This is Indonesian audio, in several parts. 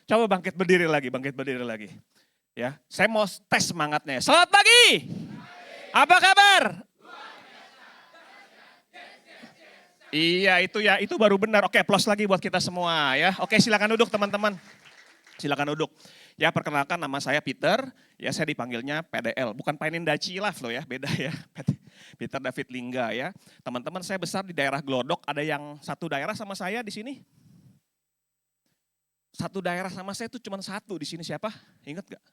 Coba bangkit berdiri lagi, bangkit berdiri lagi. Ya, saya mau tes semangatnya. Selamat pagi. Apa kabar? Iya itu ya, itu baru benar. Oke, plus lagi buat kita semua ya. Oke, silakan duduk teman-teman. Silakan duduk. Ya, perkenalkan nama saya Peter. Ya, saya dipanggilnya PDL. Bukan Panindaci Live loh ya, beda ya. Peter David Lingga ya. Teman-teman saya besar di daerah Glodok. Ada yang satu daerah sama saya di sini? Satu daerah sama saya itu cuma satu di sini, siapa? Ingat gak?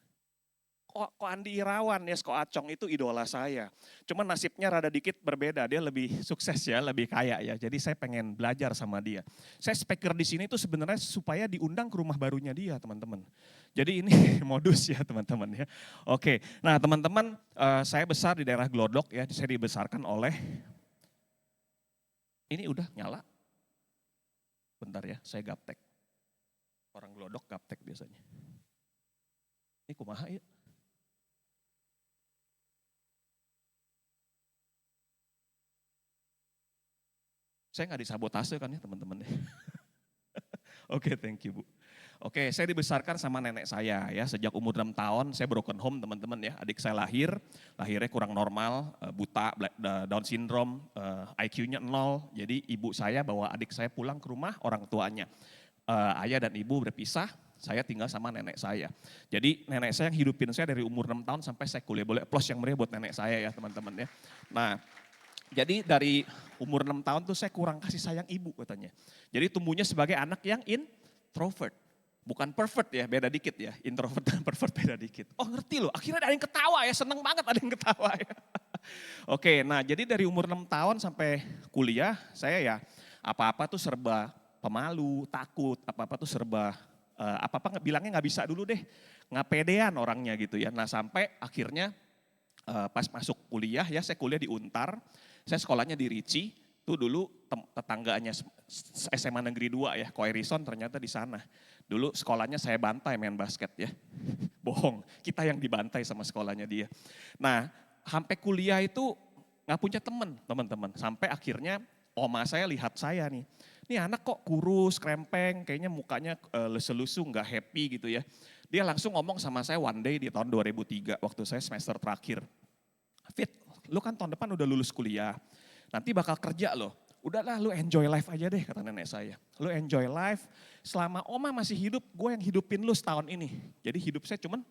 Kok Andi Irawan ya, Ko Acong itu idola saya. Cuman nasibnya rada dikit berbeda, dia lebih sukses ya, lebih kaya ya. Jadi saya pengen belajar sama dia. Saya speaker di sini tuh sebenarnya supaya diundang ke rumah barunya dia, teman-teman. Jadi ini modus ya, teman-teman ya. Oke, nah teman-teman, saya besar di daerah Glodok ya, saya dibesarkan oleh, ini udah nyala. Bentar ya, saya gaptek. Orang Glodok gaptek biasanya. Ini kumaha ya? Saya nggak disabotase kan ya teman-teman. Oke, thank you Bu. Oke, saya dibesarkan sama nenek saya ya. Sejak umur 6 tahun saya broken home teman-teman ya. Adik saya lahirnya kurang normal, buta, Down syndrome, IQ-nya 0. Jadi ibu saya bawa adik saya pulang ke rumah orang tuanya. Ayah dan ibu berpisah, saya tinggal sama nenek saya. Jadi nenek saya yang hidupin saya dari umur 6 tahun sampai saya kuliah. Boleh plus yang meriah buat nenek saya ya teman-teman ya. Nah, jadi dari umur 6 tahun tuh saya kurang kasih sayang ibu katanya. Jadi tumbuhnya sebagai anak yang introvert. Bukan pervert ya, beda dikit ya. Introvert dan pervert beda dikit. Oh ngerti loh, akhirnya ada yang ketawa ya, seneng banget ada yang ketawa ya. Oke, nah jadi dari umur 6 tahun sampai kuliah, saya ya apa-apa tuh serba pemalu, takut, apa-apa tuh serba, apa-apa bilangnya nggak bisa dulu deh. Nggak pedean orangnya gitu ya. Nah sampai akhirnya pas masuk kuliah ya, saya kuliah di Untar. Saya sekolahnya di Ricci, tuh dulu tetangganya SMA Negeri 2 ya, Koirison ternyata di sana. Dulu sekolahnya saya bantai main basket ya. Bohong, kita yang dibantai sama sekolahnya dia. Nah, sampai kuliah itu nggak punya teman-teman. Sampai akhirnya oma saya lihat saya nih. Ini anak kok kurus, krempeng, kayaknya mukanya lesu-lesu, nggak happy gitu ya. Dia langsung ngomong sama saya one day di tahun 2003 waktu saya semester terakhir. Fit, lu kan tahun depan udah lulus kuliah, nanti bakal kerja loh. Udahlah lu enjoy life aja deh kata nenek saya. Lu enjoy life, selama oma masih hidup gue yang hidupin lu setahun ini. Jadi hidup saya cuman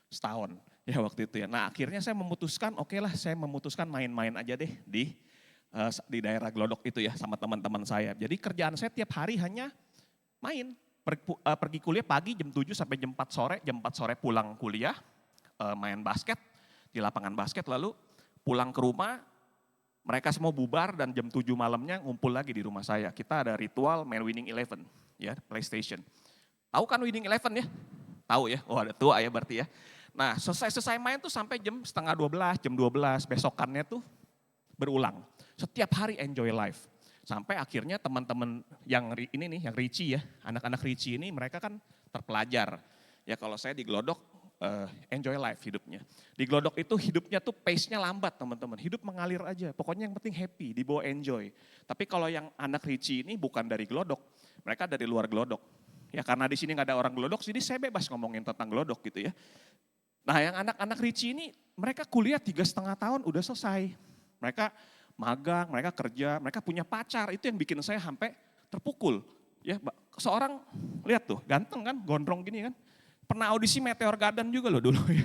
setahun ya waktu itu ya. Nah akhirnya saya memutuskan, oke lah saya memutuskan main-main aja deh di daerah Glodok itu ya sama teman-teman saya. Jadi kerjaan saya tiap hari hanya main. Pergi kuliah pagi jam 7 sampai jam 4 sore, jam 4 sore pulang kuliah, main basket di lapangan basket, lalu pulang ke rumah, mereka semua bubar dan jam 7 malamnya ngumpul lagi di rumah saya. Kita ada ritual main Winning Eleven, ya PlayStation. Tahu kan Winning Eleven ya? Tahu ya? Oh ada tua ya berarti ya. Nah selesai main tuh sampai jam setengah 12, jam 12, besokannya tuh berulang. Setiap hari enjoy life. Sampai akhirnya teman-teman yang ini nih, yang Ricci ya, anak-anak Ricci ini mereka kan terpelajar. Ya kalau saya di Glodok, enjoy life hidupnya. Di Glodok itu hidupnya tuh pace-nya lambat teman-teman. Hidup mengalir aja, pokoknya yang penting happy, dibawa enjoy. Tapi kalau yang anak Ricci ini bukan dari Glodok, mereka dari luar Glodok. Ya karena di sini nggak ada orang Glodok, jadi saya bebas ngomongin tentang Glodok gitu ya. Nah yang anak-anak Ricci ini, mereka kuliah 3,5 tahun udah selesai. Mereka magang, mereka kerja, mereka punya pacar, itu yang bikin saya sampai terpukul. Ya, seorang lihat tuh, ganteng kan, gondrong gini kan. Pernah audisi Meteor Garden juga loh dulu ya.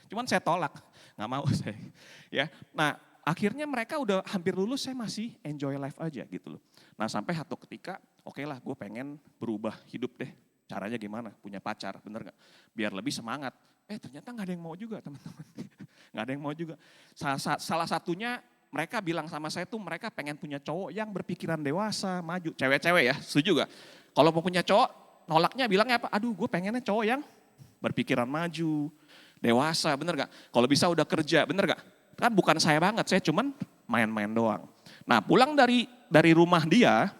Cuman saya tolak, nggak mau saya. Ya, nah akhirnya mereka udah hampir lulus, saya masih enjoy life aja gitu loh. Nah sampai satu ketika, oke lah gue pengen berubah hidup deh. Caranya gimana? Punya pacar, bener gak? Biar lebih semangat. Ternyata nggak ada yang mau juga teman-teman. Nggak ada yang mau juga. Salah satunya mereka bilang sama saya tuh mereka pengen punya cowok yang berpikiran dewasa, maju. Cewek-cewek ya, setuju gak? Kalau mau punya cowok, nolaknya bilangnya apa? Aduh gue pengennya cowok yang berpikiran maju, dewasa, bener gak? Kalau bisa udah kerja, bener gak? Kan bukan saya banget, saya cuman main-main doang. Nah pulang dari rumah dia,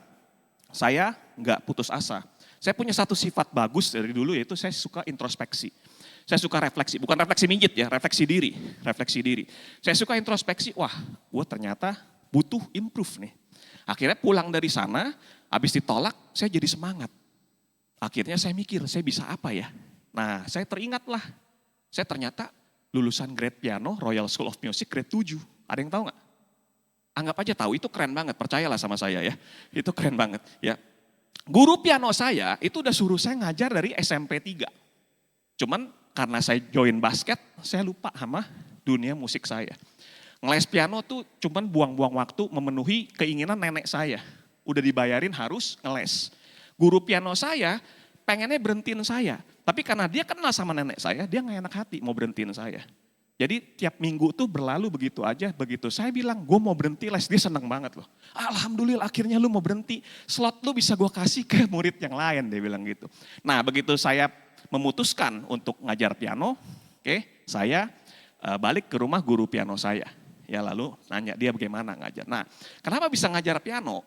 saya gak putus asa. Saya punya satu sifat bagus dari dulu yaitu saya suka introspeksi. Saya suka refleksi, bukan refleksi mijit ya, refleksi diri, refleksi diri. Saya suka introspeksi, wah gue ternyata butuh improve nih. Akhirnya pulang dari sana, habis ditolak saya jadi semangat. Akhirnya saya mikir, saya bisa apa ya? Nah, saya teringatlah, saya ternyata lulusan grade piano Royal School of Music grade 7. Ada yang tahu nggak? Anggap aja tahu, itu keren banget, percayalah sama saya ya. Itu keren banget ya. Guru piano saya itu udah suruh saya ngajar dari SMP 3. Cuman karena saya join basket, saya lupa sama dunia musik saya. Ngeles piano tuh cuman buang-buang waktu memenuhi keinginan nenek saya. Udah dibayarin harus ngeles. Guru piano saya pengennya berhentiin saya. Tapi karena dia kenal sama nenek saya, dia gak enak hati mau berhentiin saya. Jadi tiap minggu tuh berlalu begitu aja, begitu saya bilang gue mau berhenti les, dia seneng banget loh. Alhamdulillah akhirnya lu mau berhenti, slot lu bisa gue kasih ke murid yang lain, dia bilang gitu. Nah begitu saya memutuskan untuk ngajar piano, oke, saya balik ke rumah guru piano saya. Ya lalu nanya dia bagaimana ngajar. Nah kenapa bisa ngajar piano?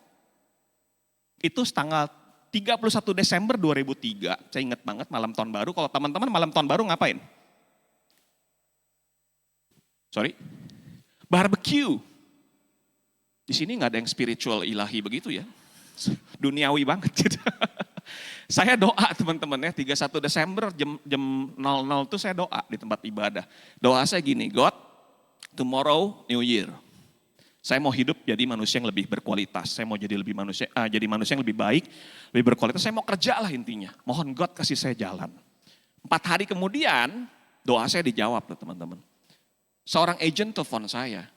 Itu tanggal 31 Desember 2003, saya ingat banget malam tahun baru. Kalau teman-teman malam tahun baru ngapain? Sorry? Barbecue. Di sini nggak ada yang spiritual ilahi begitu ya. Duniawi banget gitu. Saya doa teman-teman ya, 31 Desember jam 00 tuh saya doa di tempat ibadah. Doa saya gini, God, tomorrow New Year. Saya mau hidup jadi manusia yang lebih berkualitas. Saya mau jadi jadi manusia yang lebih baik, lebih berkualitas. Saya mau kerja lah intinya. Mohon God kasih saya jalan. 4 hari kemudian doa saya dijawab loh teman-teman. Seorang agent telepon saya.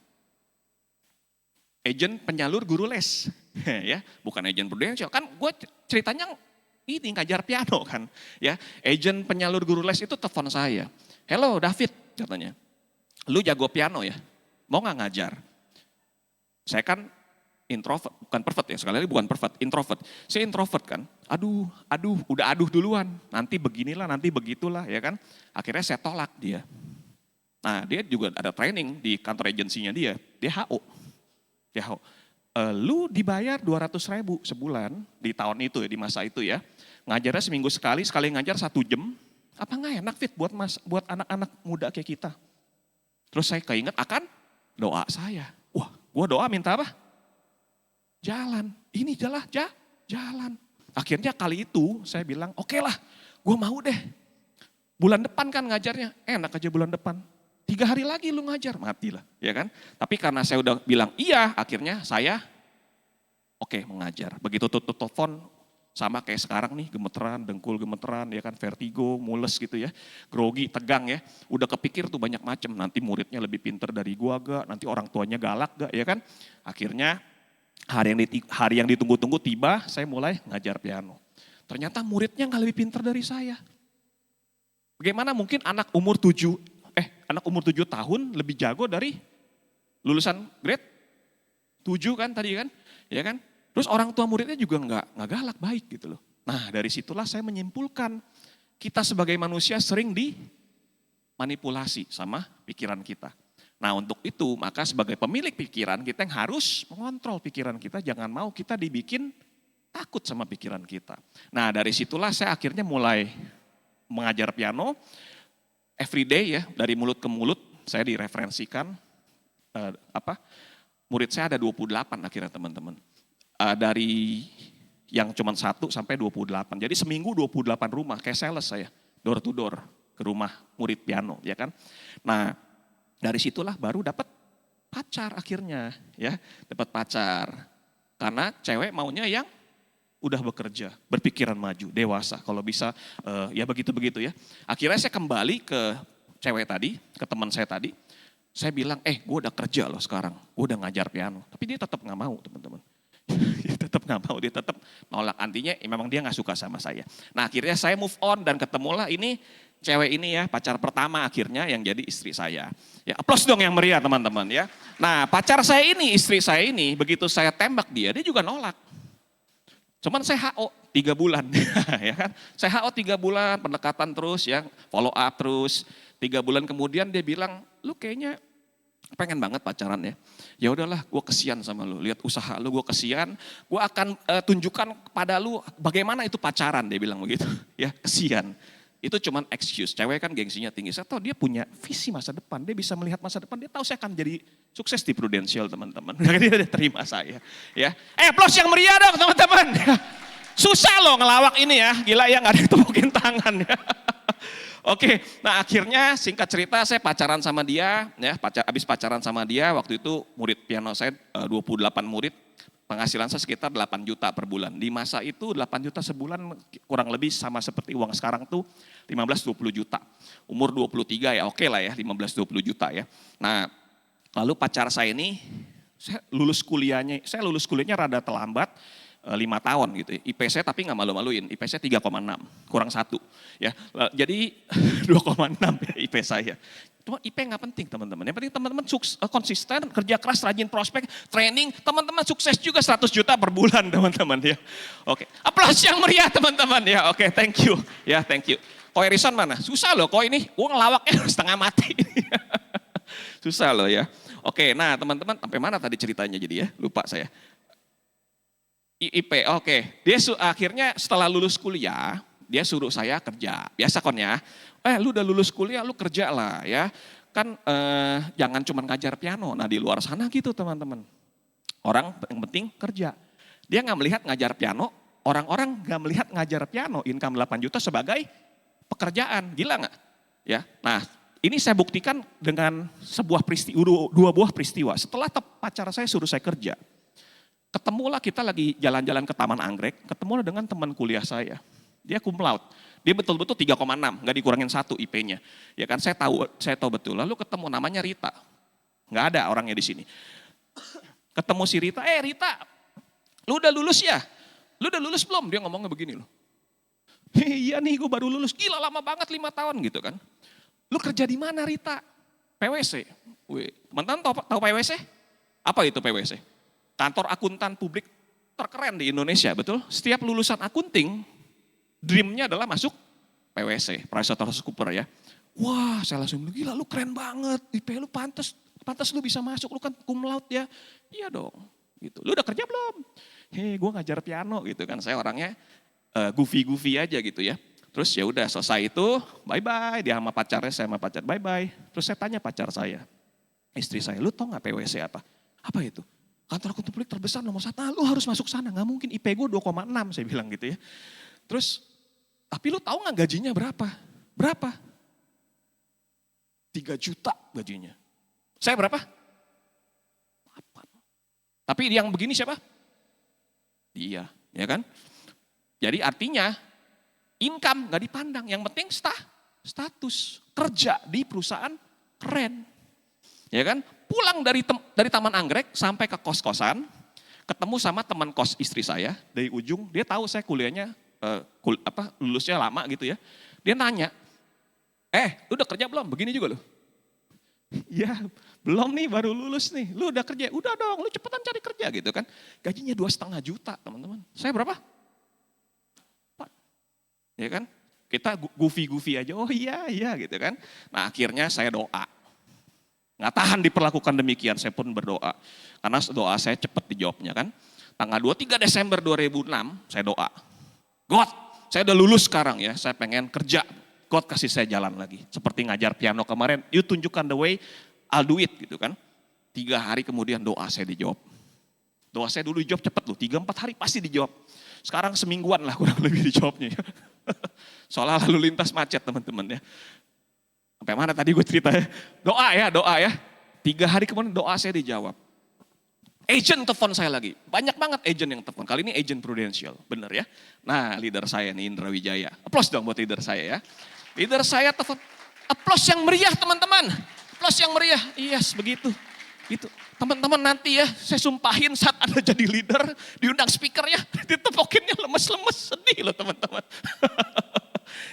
Agent penyalur guru les. Ya, bukan agent prudensial. Kan gue ceritanya ini ngajar piano kan. Ya, agent penyalur guru les itu telepon saya. Hello David katanya. Lu jago piano ya? Mau gak ngajar? Saya kan introvert, bukan pervert ya, sekali lagi bukan pervert, introvert. Saya introvert kan, udah aduh duluan, nanti beginilah, nanti begitulah ya kan. Akhirnya saya tolak dia. Nah dia juga ada training di kantor agensinya dia HO. Lu dibayar 200.000 sebulan di tahun itu ya, di masa itu ya. Ngajarnya seminggu sekali ngajar 1 jam. Apa gak enak Fit buat anak-anak muda kayak kita. Terus saya keinget akan doa saya. Wah, gue doa minta apa? Jalan. Ini jalan. Akhirnya kali itu saya bilang, oke lah, gue mau deh. Bulan depan kan ngajarnya, enak aja bulan depan. 3 hari lagi lu ngajar, matilah, ya kan? Tapi karena saya udah bilang iya, akhirnya saya oke mengajar. Begitu tutup telepon, sama kayak sekarang nih, gemeteran, dengkul gemeteran, ya kan, vertigo, mules gitu ya, grogi, tegang ya. Udah kepikir tuh banyak macam, nanti muridnya lebih pinter dari gua gak, nanti orang tuanya galak gak, ya kan. Akhirnya hari yang ditunggu-tunggu tiba, saya mulai ngajar piano. Ternyata muridnya gak lebih pinter dari saya. Bagaimana mungkin anak umur 7 tahun lebih jago dari lulusan grade 7 kan tadi kan, ya kan. Terus orang tua muridnya juga nggak galak, baik gitu loh. Nah dari situlah saya menyimpulkan kita sebagai manusia sering dimanipulasi sama pikiran kita. Nah untuk itu maka sebagai pemilik pikiran kita yang harus mengontrol pikiran kita, jangan mau kita dibikin takut sama pikiran kita. Nah dari situlah saya akhirnya mulai mengajar piano, everyday ya, dari mulut ke mulut saya direferensikan, murid saya ada 28 akhirnya teman-teman. Dari yang cuma 1 sampai 28. Jadi seminggu 28 rumah, kayak sales saya, door to door ke rumah murid piano, ya kan. Nah dari situlah baru dapat pacar akhirnya, ya dapat pacar. Karena cewek maunya yang udah bekerja, berpikiran maju, dewasa, kalau bisa ya begitu-begitu ya. Akhirnya saya kembali ke cewek tadi, ke teman saya tadi. Saya bilang, gue udah kerja loh sekarang, gue udah ngajar piano. Tapi dia tetap gak mau teman-teman. Dia tetap gak mau, dia tetap nolak, antinya memang dia gak suka sama saya. Nah akhirnya saya move on dan ketemulah ini cewek ini ya, pacar pertama akhirnya yang jadi istri saya. Ya aplaus dong yang meriah teman-teman ya. Nah pacar saya ini, istri saya ini, begitu saya tembak dia juga nolak. Cuman saya HO 3 bulan, ya kan. Saya HO 3 bulan, pendekatan terus ya, follow up terus. 3 bulan kemudian dia bilang, lu kayaknya pengen banget pacaran ya. Ya udahlah, gue kesian sama lu. Lihat usaha lu, gue kesian. Gue akan tunjukkan kepada lu bagaimana itu pacaran, dia bilang begitu. Ya, kesian. Itu cuman excuse. Cewek kan gengsinya tinggi. Saya tahu dia punya visi masa depan. Dia bisa melihat masa depan. Dia tahu saya akan jadi sukses di Prudential, teman-teman. Dia udah terima saya. Ya, plus yang meriah dong, teman-teman. Susah loh ngelawak ini ya, gila ya nggak ada yang tepukin tangan ya. Oke, nah akhirnya singkat cerita saya pacaran sama dia, ya abis pacaran sama dia, waktu itu murid piano saya 28 murid, penghasilan saya sekitar 8 juta per bulan. Di masa itu 8 juta sebulan kurang lebih sama seperti uang sekarang tuh 15-20 juta. Umur 23 ya oke lah ya 15-20 juta ya. Nah lalu pacar saya ini, saya lulus kuliahnya rada terlambat, 5 tahun gitu. IP saya tapi nggak malu-maluin, IP saya 3,6, kurang 1. Ya, jadi 2,6 ya IP saya. Cuma IP nggak penting teman-teman, yang penting teman-teman konsisten, kerja keras, rajin prospek, training, teman-teman sukses juga 100 juta per bulan teman-teman ya. Oke, aplaus yang meriah teman-teman ya, oke thank you. Ya thank you. Ko Erison mana? Susah loh kok ini, gue ngelawaknya setengah mati. Susah loh ya. Oke, nah teman-teman sampai mana tadi ceritanya jadi ya, lupa saya. IP, oke. Dia akhirnya setelah lulus kuliah, dia suruh saya kerja. Biasa kon ya, lu udah lulus kuliah, lu kerja lah ya. Kan jangan cuma ngajar piano. Nah di luar sana gitu teman-teman. Orang yang penting kerja. Dia nggak melihat ngajar piano, orang-orang nggak melihat ngajar piano, income 8 juta sebagai pekerjaan. Gila nggak? Ya. Nah ini saya buktikan dengan dua buah peristiwa. Setelah pacar saya suruh saya kerja. Ketemulah kita lagi jalan-jalan ke Taman Anggrek, ketemulah dengan teman kuliah saya. Dia cum laude. Dia betul-betul 3,6, nggak dikurangin 1 IP-nya. Ya kan saya tahu betul. Lalu ketemu namanya Rita. Nggak ada orangnya di sini. Ketemu si Rita, Rita, lu udah lulus ya? Lu udah lulus belum? Dia ngomongnya begini loh. Iya nih gue baru lulus, gila lama banget 5 tahun gitu kan. Lu kerja di mana Rita? PwC. Teman-teman tahu PwC? Apa itu PwC? Kantor akuntan publik terkeren di Indonesia, betul? Setiap lulusan akunting, dream-nya adalah masuk PwC, PricewaterhouseCoopers ya. Wah, saya langsung bilang, gila lu keren banget, IP lu pantas lu bisa masuk, lu kan cum laude ya. Iya dong, gitu. Lu udah kerja belum? Gue ngajar piano gitu kan, saya orangnya goofy aja gitu ya. Terus ya udah selesai itu, bye-bye, dia sama pacarnya, saya sama pacar, bye-bye. Terus saya tanya pacar saya, istri saya, lu tau gak PwC apa? Apa itu? Kantor akuntan publik terbesar nomor 1, lu harus masuk sana, gak mungkin IP gue 2,6 saya bilang gitu ya. Terus, tapi lu tahu gak gajinya berapa? Berapa? 3 juta gajinya. Saya berapa? 8. Tapi yang begini siapa? Dia, ya kan? Jadi artinya, income gak dipandang, yang penting status. Kerja di perusahaan keren. Ya kan? Pulang dari Taman Anggrek sampai ke kos-kosan, ketemu sama teman kos istri saya dari ujung, dia tahu saya kuliahnya lulusnya lama gitu ya. Dia nanya, lu udah kerja belum? Begini juga loh. Ya, belum nih, baru lulus nih. Lu udah kerja? Udah dong, lu cepetan cari kerja gitu kan. Gajinya 2,5 juta, teman-teman. Saya berapa? 4. Ya kan? Kita goofy aja, oh iya gitu kan. Nah akhirnya saya doa. Nggak tahan diperlakukan demikian, saya pun berdoa. Karena doa saya cepat dijawabnya kan. Tanggal 23 Desember 2006 saya doa. God, saya udah lulus sekarang ya, saya pengen kerja. God kasih saya jalan lagi. Seperti ngajar piano kemarin, you tunjukkan the way, I'll do it gitu kan. 3 hari kemudian doa saya dijawab. Doa saya dulu dijawab cepet loh, 3-4 hari pasti dijawab. Sekarang semingguan lah kurang lebih dijawabnya ya. Soalnya lalu lintas macet teman-teman ya. Sampai mana tadi gue cerita ya? Doa ya. 3 hari kemudian doa saya dijawab. Agent telepon saya lagi. Banyak banget agent yang telepon. Kali ini agent Prudential, bener ya. Nah leader saya nih Indra Wijaya. Aplaus dong buat leader saya ya. Leader saya telepon. Aplaus yang meriah teman-teman. Aplaus yang meriah. Yes begitu. Gitu. Teman-teman nanti ya saya sumpahin saat Anda jadi leader. Diundang speaker ya. Ditepokinnya lemes-lemes. Sedih loh teman-teman.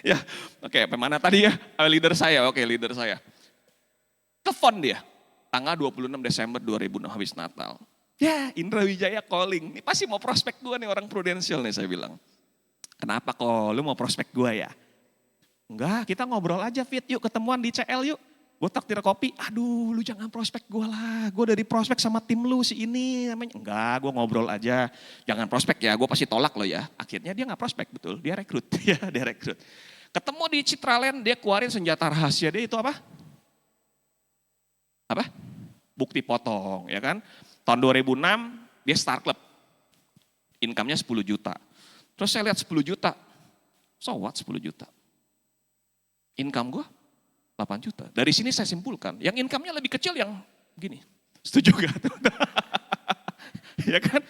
Ya, oke, mana tadi ya? Leader saya, oke leader saya. Telepon dia, tanggal 26 Desember 2006 habis Natal. Ya, Indra Wijaya calling. Ini pasti mau prospek gue nih orang Prudential nih saya bilang. Kenapa kok lu mau prospek gue ya? Enggak, kita ngobrol aja Fit, yuk ketemuan di CL yuk. Gue traktir kopi, aduh lu jangan prospek gue lah. Gue dari prospek sama tim lu si ini namanya. Enggak, gue ngobrol aja. Jangan prospek ya, gue pasti tolak lo ya. Akhirnya dia gak prospek betul, dia rekrut. Ya, dia rekrut. Ketemu di Citraland, dia keluarin senjata rahasia dia itu apa? Apa? Bukti potong, ya kan? Tahun 2006 dia start club, income-nya 10 juta. Terus saya lihat 10 juta. So what 10 juta? Income gue 8 juta. Dari sini saya simpulkan, yang income-nya lebih kecil yang gini. Setuju gak? Ya kan?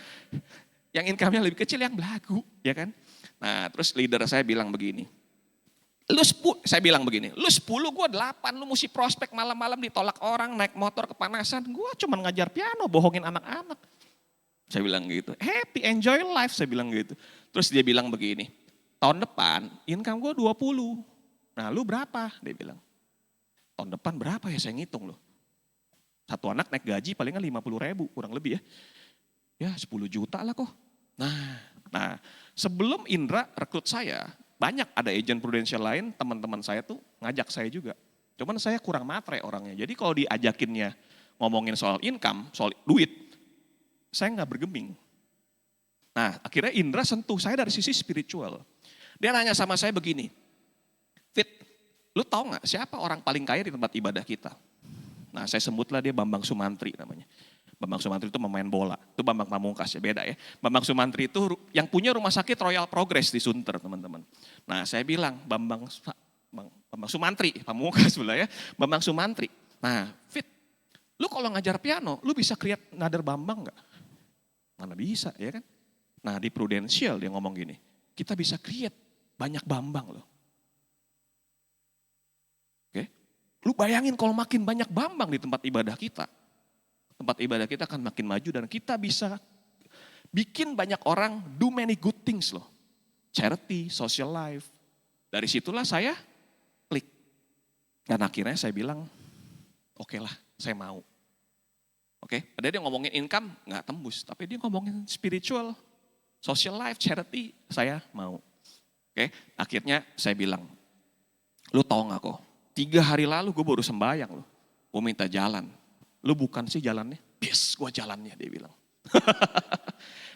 Yang income-nya lebih kecil yang belagu, ya kan? Nah, terus leader saya bilang begini. Saya bilang begini, lu 10, gue 8, lu mesti prospek malam-malam ditolak orang, naik motor kepanasan. Gue cuma ngajar piano, bohongin anak-anak. Saya bilang gitu, happy, enjoy life, saya bilang gitu. Terus dia bilang begini, tahun depan income gue 20. Nah lu berapa? Dia bilang. Tahun depan berapa ya, saya ngitung loh. Satu anak naik gaji palingan 50.000 kurang lebih ya. Ya 10 juta lah kok. Nah sebelum Indra rekrut saya, banyak ada agen prudensial lain, teman-teman saya tuh ngajak saya juga. Cuman saya kurang matre orangnya. Jadi kalau diajakinnya ngomongin soal income, soal duit, saya nggak bergeming. Nah akhirnya Indra sentuh saya dari sisi spiritual. Dia nanya sama saya begini, Fit, lu tahu nggak siapa orang paling kaya di tempat ibadah kita? Nah saya sebutlah dia Bambang Sumantri namanya. Bambang Sumantri itu pemain bola, itu Bambang Pamungkas ya, beda ya. Bambang Sumantri itu yang punya rumah sakit Royal Progress di Sunter teman-teman. Nah saya bilang Bambang Sumantri, Pamungkas pula ya, Bambang Sumantri. Nah Fit, lu kalau ngajar piano, lu bisa create another Bambang nggak? Mana bisa ya kan? Nah di Prudential dia ngomong gini, kita bisa create banyak Bambang loh. Oke, lu bayangin kalau makin banyak Bambang di tempat ibadah kita. Tempat ibadah kita akan makin maju dan kita bisa bikin banyak orang do many good things loh. Charity, social life. Dari situlah saya klik. Dan akhirnya saya bilang, oke lah saya mau. Oke, ada dia ngomongin income nggak tembus, tapi dia ngomongin spiritual, social life, charity, saya mau. Oke, akhirnya saya bilang, lu tahu nggak kok, 3 hari lalu gue baru sembahyang loh, gue minta jalan. Lu bukan sih jalannya? Yes, gue jalannya, dia bilang.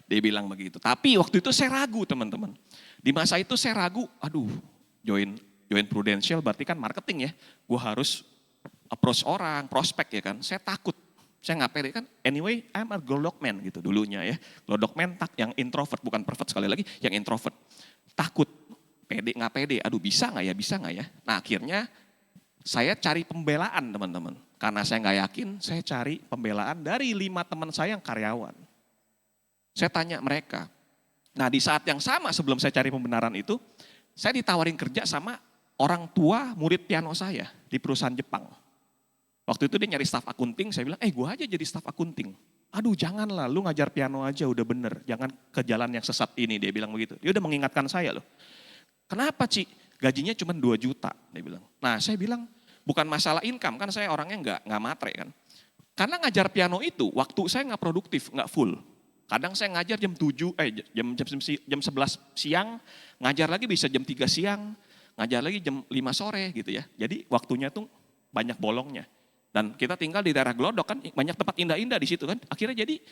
Dia bilang begitu. Tapi waktu itu saya ragu teman-teman. Di masa itu saya ragu, aduh join Prudential berarti kan marketing ya. Gue harus approach orang, prospek ya kan. Saya takut, saya nggak pede kan. Anyway, I'm a glodok man gitu dulunya ya. Glodok man yang introvert, bukan pervert sekali lagi, yang introvert. Takut, pede nggak pede, aduh bisa nggak ya. Nah akhirnya saya cari pembelaan teman-teman. Karena saya nggak yakin, saya cari pembelaan dari 5 teman saya yang karyawan. Saya tanya mereka. Nah di saat yang sama sebelum saya cari pembenaran itu, saya ditawarin kerja sama orang tua murid piano saya di perusahaan Jepang. Waktu itu dia nyari staf akunting, saya bilang, gue aja jadi staf akunting. Aduh janganlah, lu ngajar piano aja udah bener, jangan ke jalan yang sesat ini, dia bilang begitu. Dia udah mengingatkan saya loh. Kenapa Ci? Gajinya cuma 2 juta, dia bilang. Nah saya bilang, bukan masalah income, kan saya orangnya nggak matre kan. Karena ngajar piano itu, waktu saya nggak produktif, nggak full. Kadang saya ngajar jam 11 siang, ngajar lagi bisa jam 3 siang, ngajar lagi jam 5 sore gitu ya. Jadi waktunya tuh banyak bolongnya. Dan kita tinggal di daerah Glodok kan, banyak tempat indah-indah di situ kan. Akhirnya jadi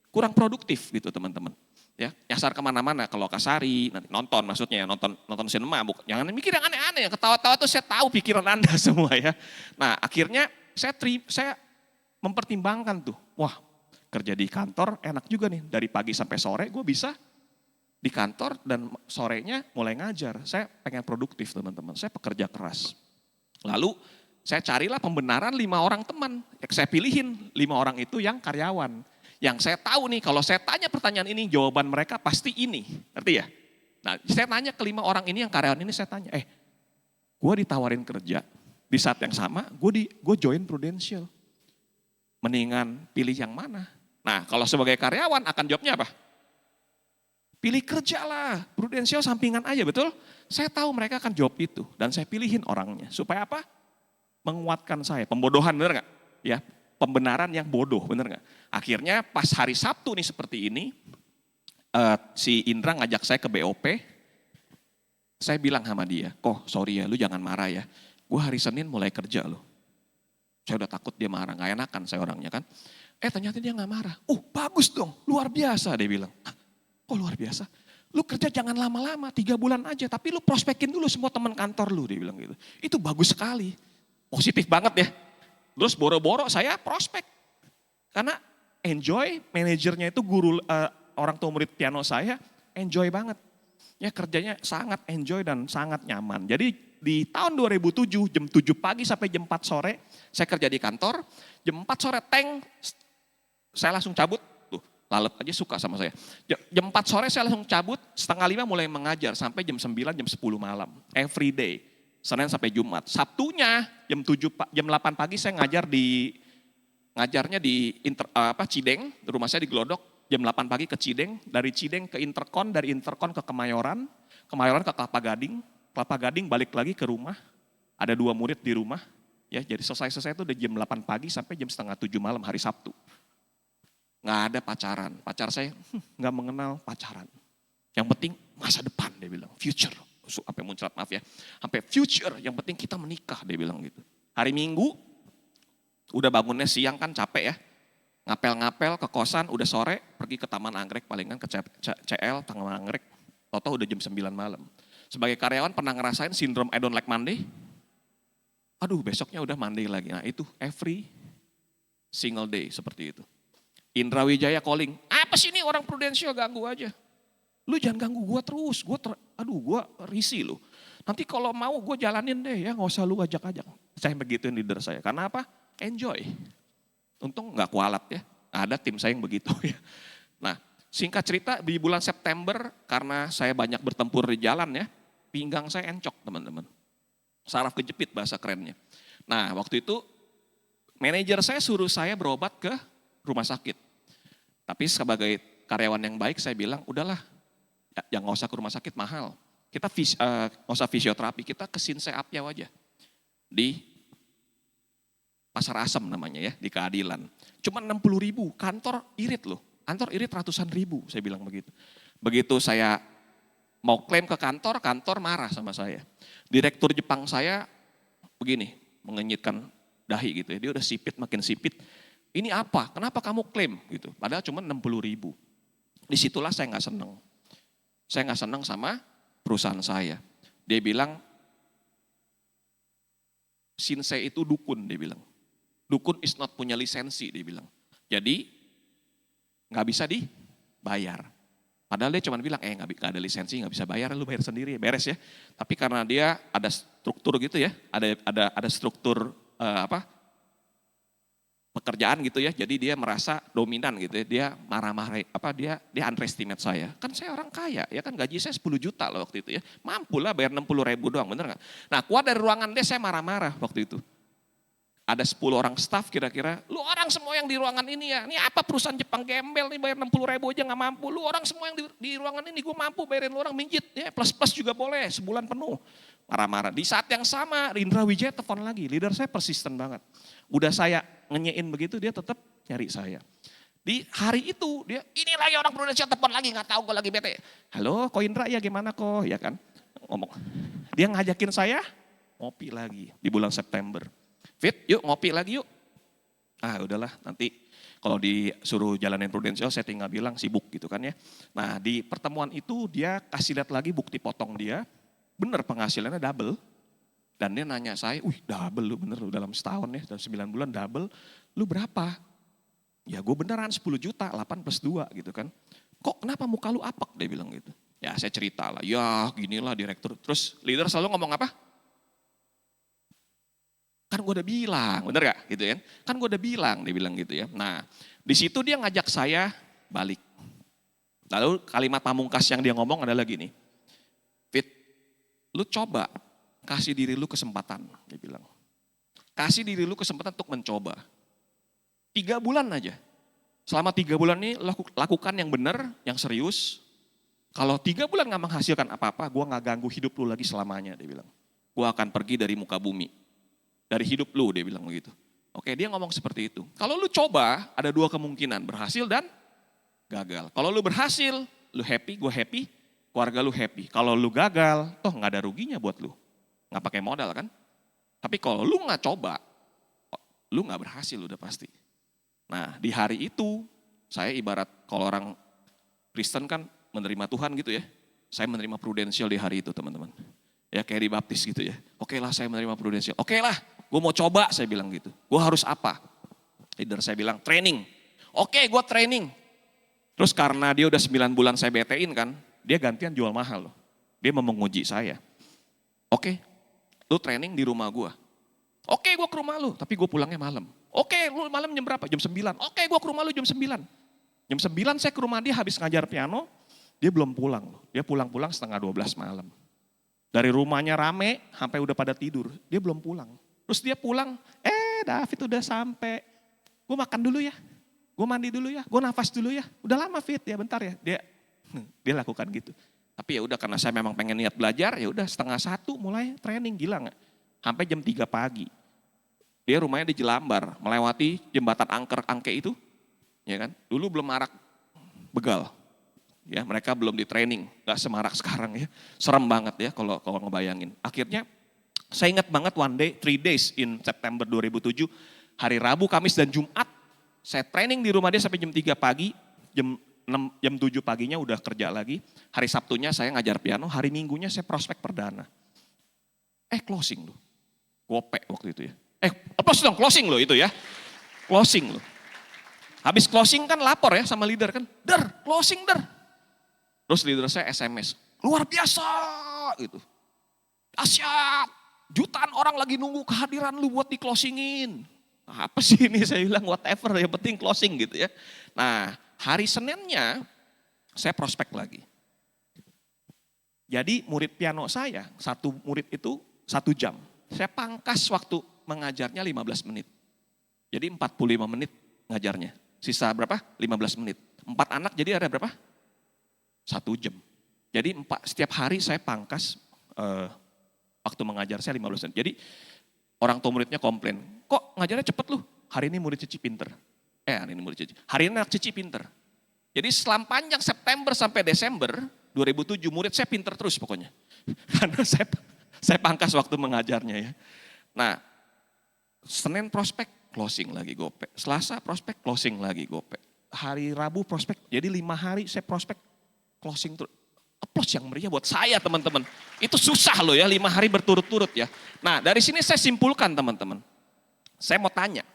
kurang produktif gitu teman-teman. Ya, nyasar kemana-mana ke Lokasari, nanti nonton maksudnya, nonton sinema, jangan mikir yang aneh-aneh, yang ketawa-tawa tuh saya tahu pikiran Anda semua ya. Nah akhirnya saya mempertimbangkan tuh, wah kerja di kantor enak juga nih, dari pagi sampai sore gue bisa di kantor dan sorenya mulai ngajar. Saya pengen produktif teman-teman, saya pekerja keras. Lalu saya carilah pembenaran 5 orang teman, saya pilihin 5 orang itu yang karyawan. Yang saya tahu nih, kalau saya tanya pertanyaan ini, jawaban mereka pasti ini. Ngerti ya? Nah, saya tanya ke 5 orang ini, yang karyawan ini saya tanya, gue ditawarin kerja, di saat yang sama gue join Prudential. Mendingan pilih yang mana? Nah, kalau sebagai karyawan akan jawabnya apa? Pilih kerja lah, Prudential sampingan aja, betul? Saya tahu mereka akan jawab itu, dan saya pilihin orangnya. Supaya apa? Menguatkan saya, pembodohan bener gak? Ya, pembenaran yang bodoh, bener gak? Akhirnya pas hari Sabtu nih seperti ini, si Indra ngajak saya ke BOP, saya bilang sama dia, sorry ya lu jangan marah ya, gue hari Senin mulai kerja loh. Saya udah takut dia marah, gak enakan saya orangnya kan. Ternyata dia gak marah, bagus dong, luar biasa dia bilang. Kok luar biasa? Lu kerja jangan lama-lama, 3 bulan aja, tapi lu prospekin dulu semua teman kantor lu, dia bilang gitu. Itu bagus sekali, positif banget ya. Terus boro-boro saya prospek, karena enjoy, manajernya itu guru orang tua murid piano saya, enjoy banget. Ya kerjanya sangat enjoy dan sangat nyaman. Jadi di tahun 2007 jam 7 pagi sampai jam 4 sore saya kerja di kantor. Jam 4 sore saya langsung cabut. Tuh, lalep aja suka sama saya. Jam 4 sore saya langsung cabut, setengah 5 mulai mengajar sampai jam 9, jam 10 malam. Every day, Senin sampai Jumat. Sabtunya jam 8 pagi saya ngajarnya di Cideng, rumah saya di Glodok. Jam 8 pagi ke Cideng, dari Cideng ke Interkon, dari Interkon ke Kemayoran ke Kelapa Gading balik lagi ke rumah, ada 2 murid di rumah, ya jadi selesai itu udah jam 8 pagi sampai jam setengah 7 malam hari Sabtu. Nggak ada pacaran, pacar saya nggak mengenal pacaran. Yang penting masa depan dia bilang, future, sampai muncrat maaf ya, sampai future, yang penting kita menikah dia bilang gitu. Hari Minggu, udah bangunnya siang kan capek ya, ngapel-ngapel ke kosan, udah sore, pergi ke Taman Anggrek palingan, ke CL, Taman Anggrek, toto udah jam 9 malam. Sebagai karyawan pernah ngerasain sindrom I don't like Monday? Aduh besoknya udah Monday lagi. Nah itu every single day seperti itu. Indra Wijaya calling, apa sih ini orang Prudential ganggu aja. Lu jangan ganggu gue terus, gue risih lu. Nanti kalau mau gue jalanin deh ya, gak usah lu ajak-ajak. Saya begituin leader saya, karena apa? Enjoy. Untung nggak kualat ya, ada tim saya yang begitu ya. Nah singkat cerita di bulan September karena saya banyak bertempur di jalan ya, pinggang saya encok teman-teman. Saraf kejepit bahasa kerennya. Nah waktu itu manajer saya suruh saya berobat ke rumah sakit. Tapi sebagai karyawan yang baik saya bilang udahlah yang nggak usah ke rumah sakit mahal. Kita nggak usah fisioterapi, kita ke Sinsei Apyao aja. Di Pasar Asem namanya ya, di Keadilan. Cuma 60.000, kantor irit loh. Kantor irit ratusan ribu, saya bilang begitu. Begitu saya mau klaim ke kantor, kantor marah sama saya. Direktur Jepang saya begini, mengenyitkan dahi gitu ya. Dia udah sipit, makin sipit. Ini apa? Kenapa kamu klaim gitu? Padahal cuma 60.000. Disitulah saya nggak seneng. Saya nggak seneng sama perusahaan saya. Dia bilang, Shinsei itu dukun, dia bilang. Dukun is not punya lisensi, dia bilang. Jadi nggak bisa dibayar. Padahal dia cuma bilang, nggak ada lisensi, nggak bisa bayar, lu bayar sendiri, beres ya. Tapi karena dia ada struktur gitu ya, ada struktur pekerjaan gitu ya, jadi dia merasa dominan gitu ya, dia marah-marah, dia underestimate saya. Kan saya orang kaya, ya kan gaji saya 10 juta loh waktu itu ya, mampu lah bayar 60.000 doang, bener nggak? Nah keluar dari ruangan dia saya marah-marah waktu itu. Ada 10 orang staff kira-kira, lu orang semua yang di ruangan ini ya, ini apa perusahaan Jepang gembel nih bayar 60.000 aja gak mampu, lu orang semua yang di ruangan ini gue mampu bayarin lu orang minjit, ya plus-plus juga boleh, sebulan penuh. Marah-marah, di saat yang sama Indra Wijaya telepon lagi, leader saya persisten banget. Udah saya ngenyein begitu, dia tetap nyari saya. Di hari itu dia, ini lagi orang Prudential telepon lagi, gak tahu gue lagi bete. Halo Ko Indra ya gimana kok, ya kan, ngomong. Dia ngajakin saya ngopi lagi di bulan September. Fit, yuk ngopi lagi yuk. Udahlah nanti kalau disuruh jalanin Prudential saya tinggal bilang sibuk gitu kan ya. Nah di pertemuan itu dia kasih lihat lagi bukti potong dia, bener penghasilannya double. Dan dia nanya saya, double lu bener lu dalam setahun ya, dalam 9 bulan double, lu berapa? Ya gue beneran 10 juta, 8 plus 2 gitu kan. Kok kenapa muka lu apek, dia bilang gitu. Ya saya cerita lah, ya ginilah direktur. Terus leader selalu ngomong apa? Kan gue udah bilang, bener gak gitu kan? Kan gue udah bilang, dia bilang gitu ya. Nah di situ dia ngajak saya balik. Lalu kalimat pamungkas yang dia ngomong adalah gini, Fit, lu coba kasih diri lu kesempatan, dia bilang. Kasih diri lu kesempatan untuk mencoba. 3 bulan aja. Selama 3 bulan ini lakukan yang benar, yang serius. Kalau 3 bulan gak menghasilkan apa-apa, gue gak ganggu hidup lu lagi selamanya, dia bilang. Gue akan pergi dari muka bumi. Dari hidup lu, dia bilang begitu. Oke, dia ngomong seperti itu. Kalau lu coba, ada 2 kemungkinan, berhasil dan gagal. Kalau lu berhasil, lu happy, gue happy, keluarga lu happy. Kalau lu gagal, toh gak ada ruginya buat lu. Gak pakai modal kan. Tapi kalau lu gak coba, lu gak berhasil udah pasti. Nah di hari itu, saya ibarat kalau orang Kristen kan menerima Tuhan gitu ya. Saya menerima Prudential di hari itu teman-teman. Ya kayak di baptis gitu ya. Oke lah saya menerima Prudential. Oke lah gue mau coba saya bilang gitu. Gue harus apa? Leader saya bilang training. Oke gue training. Terus karena dia udah 9 bulan saya betein kan. Dia gantian jual mahal loh. Dia mau menguji saya. Oke, lu training di rumah gua. Oke, gua ke rumah lu, tapi gua pulangnya malam. Oke, lu malam jam berapa? Jam 9. Oke, gua ke rumah lu jam 9. Jam 9 saya ke rumah dia habis ngajar piano, dia belum pulang. Dia pulang-pulang setengah 12 malam. Dari rumahnya rame, sampai udah pada tidur, dia belum pulang. Terus dia pulang, David udah sampai. Gue makan dulu ya, gue mandi dulu ya, gue nafas dulu ya. Udah lama Fit ya, bentar ya. Dia lakukan gitu. Tapi ya udah karena saya memang pengen niat belajar, ya udah 12:30 mulai training, gila nggak? Sampai jam 3 pagi. Dia rumahnya di Jelambar, melewati jembatan angke itu, ya kan? Dulu belum marak begal. Ya, mereka belum di training, gak semarak sekarang ya. Serem banget ya kalau ngebayangin. Akhirnya saya ingat banget one day, 3 days in September 2007, hari Rabu, Kamis dan Jumat, saya training di rumah dia sampai jam 3 pagi, jam 7 paginya udah kerja lagi. Hari Sabtunya saya ngajar piano, hari Minggunya saya prospek perdana. Closing loh, gope waktu itu ya. Applause dong, closing loh itu ya. Closing loh. Habis closing kan lapor ya sama leader kan, closing. Terus leader saya SMS, luar biasa gitu. Dahsyat, jutaan orang lagi nunggu kehadiran lu buat di closingin. Apa sih ini, saya bilang whatever, yang penting closing gitu ya. Nah, hari Seninnya saya prospek lagi. Jadi murid piano saya, satu murid itu 1 jam. Saya pangkas waktu mengajarnya 15 menit. Jadi 45 menit ngajarnya. Sisa berapa? 15 menit. 4 anak jadi ada berapa? 1 jam. Jadi setiap hari saya pangkas waktu mengajar saya 15 menit. Jadi orang tua muridnya komplain, kok ngajarnya cepet lu? Hari ini murid Cici pinter. Hari ini anak Cici pinter. Jadi selama panjang September sampai Desember 2007 murid saya pinter terus pokoknya. Karena saya pangkas waktu mengajarnya ya. Nah, Senin prospek, closing lagi gope. Selasa prospek, closing lagi gope. Hari Rabu prospek, jadi 5 hari saya prospek, closing terus. Applause yang meriah buat saya teman-teman. Itu susah loh ya 5 hari berturut-turut ya. Nah dari sini saya simpulkan teman-teman. Saya mau tanya.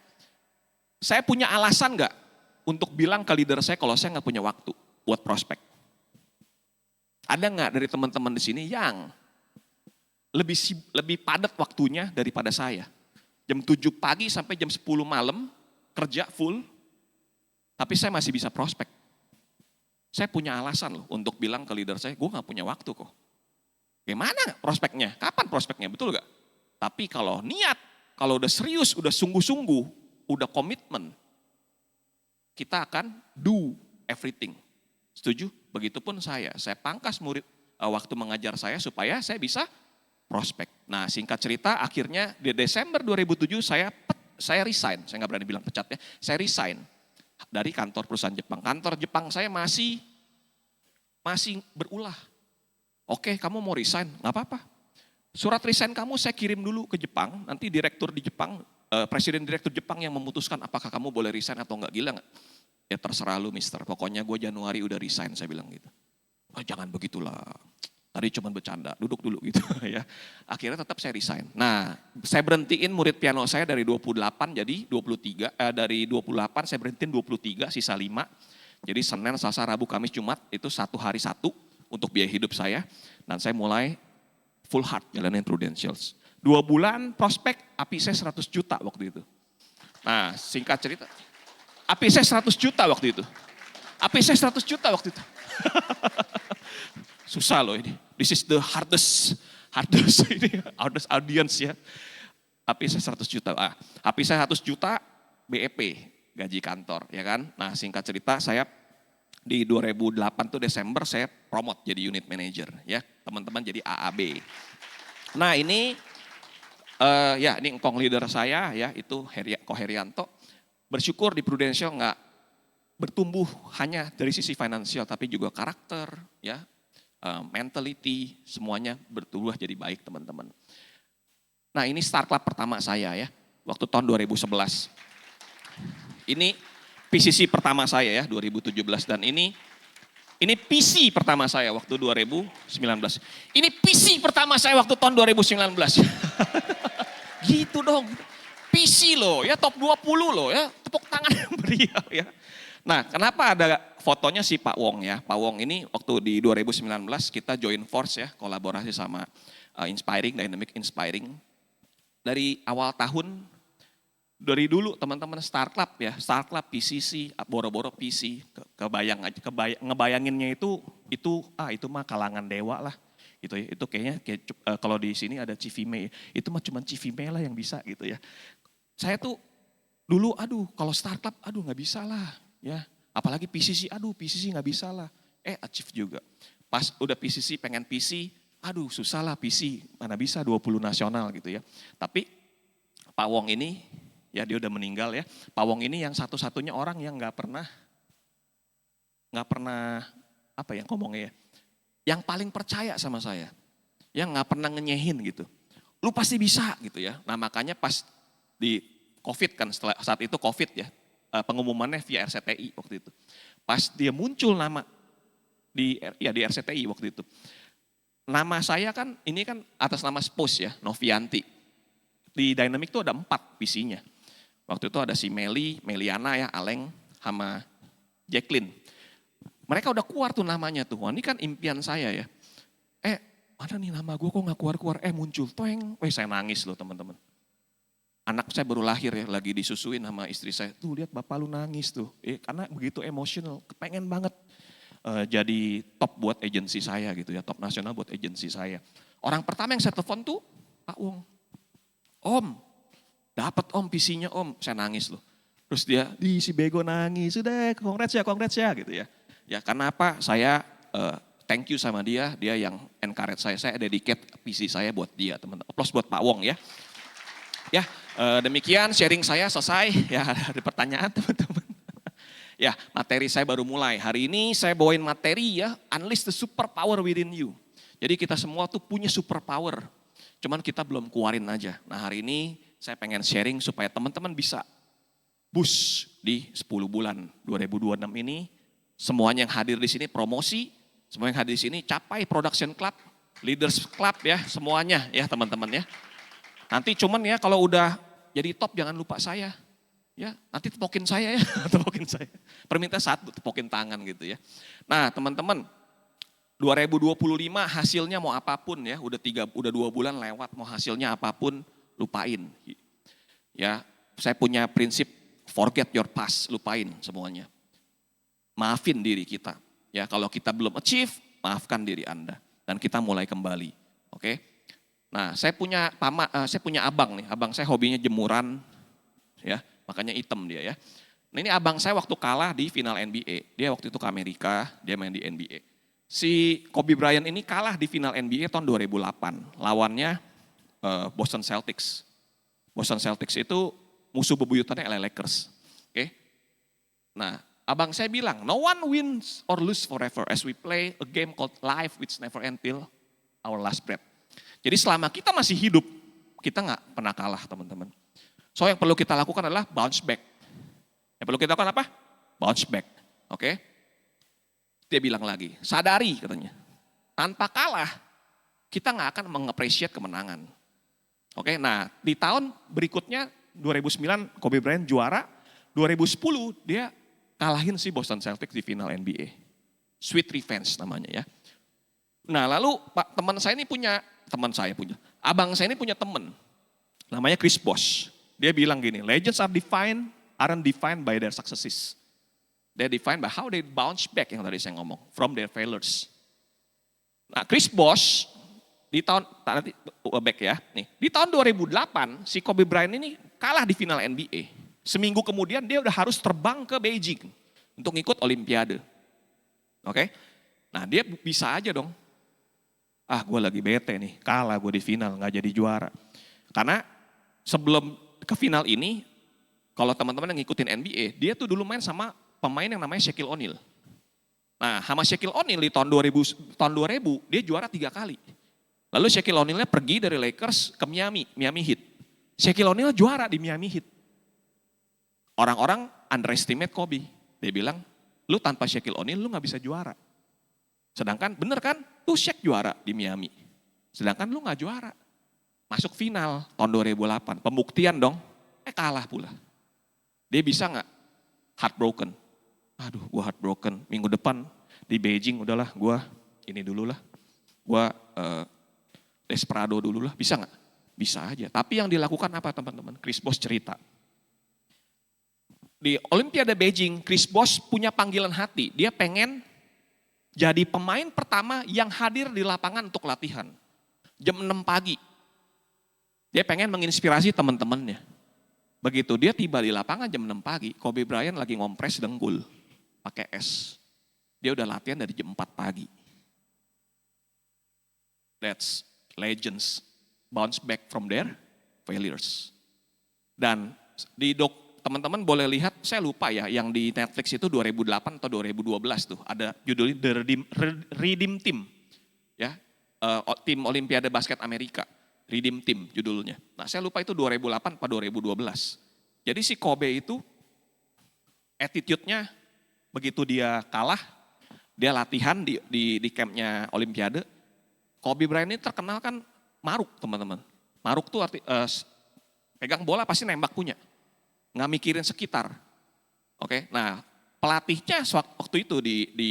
Saya punya alasan gak untuk bilang ke leader saya kalau saya gak punya waktu buat prospek? Ada gak dari teman-teman di sini yang lebih padat waktunya daripada saya? Jam 7 pagi sampai jam 10 malam kerja full. Tapi saya masih bisa prospek. Saya punya alasan loh untuk bilang ke leader saya, gue gak punya waktu kok. Gimana prospeknya? Kapan prospeknya? Betul gak? Tapi kalau niat, kalau udah serius, udah sungguh-sungguh, udah komitmen, kita akan do everything. Setuju? Begitupun saya pangkas murid waktu mengajar saya supaya saya bisa prospek. Nah singkat cerita akhirnya di Desember 2007 saya resign, saya gak berani bilang pecat ya, saya resign. Dari kantor perusahaan Jepang. Kantor Jepang saya masih berulah. Oke, kamu mau resign, nggak apa-apa. Surat resign kamu saya kirim dulu ke Jepang. Nanti direktur di Jepang, presiden direktur Jepang yang memutuskan apakah kamu boleh resign atau enggak. Gila nggak? Ya terserah lu mister. Pokoknya gue Januari udah resign, saya bilang gitu. Oh, jangan begitulah. Tadi cuma bercanda, duduk dulu gitu ya. Akhirnya tetap saya resign. Nah, saya berhentiin murid piano saya dari 28 jadi 23. Dari 28 saya berhentiin 23, sisa 5. Jadi Senin, Selasa, Rabu, Kamis, Jumat itu 1 hari 1 untuk biaya hidup saya. Dan saya mulai full heart jalanin Prudentials. 2 bulan prospek, API saya 100 juta waktu itu. Nah, singkat cerita, API saya 100 juta waktu itu. API saya 100 juta waktu itu. Susah loh ini. This is the hardest audience ya. API saya 100 juta. API saya 100 juta BEP, gaji kantor ya kan. Nah singkat cerita saya di 2008 tuh Desember saya promote jadi unit manager ya. Teman-teman jadi AAB. Nah ini ini engkong leader saya ya itu Ko Herianto. Bersyukur di Prudential nggak bertumbuh hanya dari sisi finansial tapi juga karakter ya. Mentality, semuanya bertumbuh jadi baik teman-teman. Nah ini Star Club pertama saya ya, waktu tahun 2011. Ini PCC pertama saya ya, 2017. Dan ini PC pertama saya waktu 2019. Ini PC pertama saya waktu tahun 2019. Gitu dong, PC loh ya, top 20 loh ya, tepuk tangan yang meriah ya. Nah kenapa ada fotonya si Pak Wong ya. Pak Wong ini waktu di 2019 kita join force ya, kolaborasi sama Inspiring, Dynamic Inspiring. Dari awal tahun, dari dulu teman-teman Star Club ya, Star Club PCC, boro-boro PC, ngebayanginnya itu mah kalangan dewa lah. Gitu ya, itu kayaknya kalau di sini ada Civime, itu mah cuma Civime lah yang bisa gitu ya. Saya tuh dulu kalau Star Club nggak bisa lah ya. Apalagi PCC, PCC nggak bisa lah. Achieve juga. Pas udah PCC pengen PC, susah lah PC, mana bisa 20 nasional gitu ya. Tapi Pak Wong ini, ya dia udah meninggal ya. Pak Wong ini yang satu-satunya orang yang nggak pernah apa yang ngomongnya ya, yang paling percaya sama saya, yang nggak pernah ngenyehin gitu. Lu pasti bisa gitu ya. Nah makanya pas di COVID kan, saat itu COVID ya, pengumumannya via RCTI waktu itu. Pas dia muncul nama di RCTI waktu itu. Nama saya kan, ini kan atas nama spouse ya, Novianti. Di Dynamic itu ada 4 PC-nya. Waktu itu ada si Meliana ya, Aleng, sama Jacqueline. Mereka udah keluar tuh namanya tuh. Wah ini kan impian saya ya. Mana nih nama gue kok gak keluar-keluar. Muncul, toeng. Saya nangis loh teman-teman. Anak saya baru lahir ya, lagi disusuin sama istri saya. Tuh lihat bapak lu nangis tuh. Karena begitu emosional, kepengen banget jadi top buat agensi saya gitu ya. Top nasional buat agensi saya. Orang pertama yang saya telepon tuh Pak Wong. Om, dapat om PC-nya om. Saya nangis loh. Terus dia, si bego nangis. Sudah, congrats ya gitu ya. Ya karena apa, saya thank you sama dia. Dia yang encourage saya dedicate PC saya buat dia teman-teman. Applause buat Pak Wong ya. Ya, demikian sharing saya selesai. Ya, ada pertanyaan teman-teman. Ya, materi saya baru mulai. Hari ini saya bawain materi ya, unleash the superpower within you. Jadi kita semua tuh punya superpower. Cuman kita belum keluarin aja. Nah hari ini saya pengen sharing supaya teman-teman bisa boost di 10 bulan 2026 ini. Semuanya yang hadir di sini promosi, semua yang hadir di sini capai production club, leaders club ya, semuanya ya teman-teman ya. Nanti cuman ya kalau udah jadi top jangan lupa saya. Ya, nanti tepokin saya ya, tepokin saya. Permintaan 1, tepokin tangan gitu ya. Nah teman-teman, 2025 hasilnya mau apapun ya, udah 2 bulan lewat, mau hasilnya apapun lupain. Ya, saya punya prinsip forget your past, lupain semuanya. Maafin diri kita. Ya, kalau kita belum achieve, maafkan diri Anda dan kita mulai kembali. Oke? Nah, saya punya abang nih. Abang saya hobinya jemuran, ya, makanya hitam dia ya. Nah, ini abang saya waktu kalah di final NBA. Dia waktu itu ke Amerika, dia main di NBA. Si Kobe Bryant ini kalah di final NBA tahun 2008. Lawannya Boston Celtics. Boston Celtics itu musuh bebuyutannya LA Lakers. Oke? Nah, abang saya bilang, no one wins or lose forever as we play a game called life which never end till our last breath. Jadi selama kita masih hidup, kita nggak pernah kalah teman-teman. So yang perlu kita lakukan adalah bounce back. Yang perlu kita lakukan apa? Bounce back. Oke? Dia bilang lagi, sadari katanya. Tanpa kalah, kita nggak akan mengapresiasi kemenangan. Oke, nah di tahun berikutnya 2009 Kobe Bryant juara, 2010 dia kalahin si Boston Celtics di final NBA. Sweet revenge namanya ya. Nah lalu abang saya ini punya teman, namanya Chris Bosh. Dia bilang gini, legends aren't defined by their successes. They're defined by how they bounce back, yang tadi saya ngomong, from their failures. Nah Chris Bosh, di tahun 2008, si Kobe Bryant ini kalah di final NBA. Seminggu kemudian dia udah harus terbang ke Beijing untuk ngikut Olimpiade. Oke? Nah dia bisa aja dong. Gue lagi bete nih, kalah gue di final, gak jadi juara. Karena sebelum ke final ini, kalau teman-teman yang ngikutin NBA, dia tuh dulu main sama pemain yang namanya Shaquille O'Neal. Nah sama Shaquille O'Neal di tahun 2000 dia juara 3 kali. Lalu Shaquille O'Neal-nya pergi dari Lakers ke Miami Heat. Shaquille O'Neal juara di Miami Heat. Orang-orang underestimate Kobe. Dia bilang, lu tanpa Shaquille O'Neal lu gak bisa juara. Sedangkan bener kan, tuh Shaq juara di Miami. Sedangkan lu gak juara. Masuk final tahun 2008, pembuktian dong. Kalah pula. Dia bisa gak? Heartbroken. Aduh, gue heartbroken. Minggu depan di Beijing udahlah, gue ini dulu lah. Gue desperado dulu lah, bisa nggak? Bisa aja. Tapi yang dilakukan apa teman-teman? Chris Bosh cerita. Di Olimpiade Beijing, Chris Bosh punya panggilan hati. Dia pengen jadi pemain pertama yang hadir di lapangan untuk latihan. Jam 6 pagi. Dia pengen menginspirasi teman-temannya. Begitu dia tiba di lapangan jam 6 pagi, Kobe Bryant lagi ngompres dengkul pakai es. Dia udah latihan dari jam 4 pagi. That's legends bounce back from their failures. Dan di teman-teman boleh lihat, saya lupa ya, yang di Netflix itu 2008 atau 2012 tuh, ada judulnya The Redeem Team. Ya, tim Olimpiade Basket Amerika. Redeem Team judulnya. Nah saya lupa itu 2008 atau 2012. Jadi si Kobe itu attitude-nya begitu dia kalah, dia latihan di campnya Olimpiade. Kobe Bryant ini terkenal kan maruk teman-teman. Maruk tuh pegang bola pasti nembak punya. Nggak mikirin sekitar. Oke, nah pelatihnya waktu itu di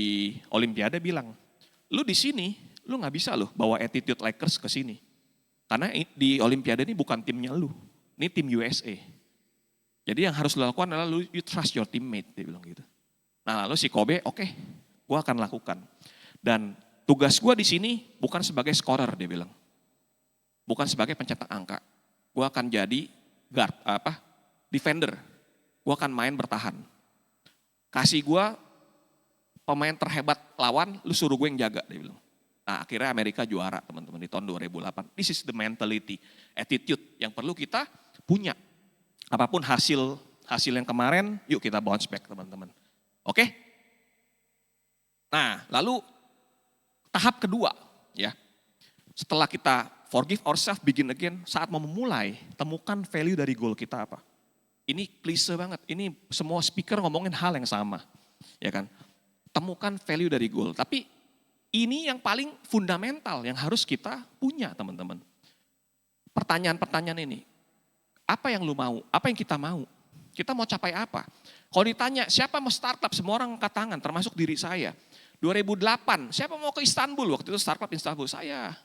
Olimpiade bilang, lu di sini, lu nggak bisa loh bawa attitude Lakers ke sini. Karena di Olimpiade ini bukan timnya lu, ini tim USA. Jadi yang harus lo lakukan adalah you trust your teammate, dia bilang gitu. Nah lalu si Kobe, oke, gue akan lakukan. Dan tugas gue di sini bukan sebagai scorer, dia bilang. Bukan sebagai pencetak angka. Gue akan jadi guard, defender. Gue akan main bertahan. Kasih gue pemain terhebat lawan, lu suruh gue yang jaga, dia bilang. Nah akhirnya Amerika juara teman-teman di tahun 2008. This is the mentality, attitude yang perlu kita punya. Apapun hasil yang kemarin, yuk kita bounce back teman-teman. Oke? Nah lalu tahap kedua ya. Setelah kita forgive ourselves, begin again, saat mau memulai, temukan value dari goal kita apa. Ini klise banget, ini semua speaker ngomongin hal yang sama. Ya kan? Temukan value dari goal, tapi ini yang paling fundamental yang harus kita punya teman-teman. Pertanyaan-pertanyaan ini, apa yang lu mau? Apa yang kita mau? Kita mau capai apa? Kalau ditanya siapa mau startup, semua orang angkat tangan termasuk diri saya. 2008, siapa mau ke Istanbul? Waktu itu startup Istanbul, saya.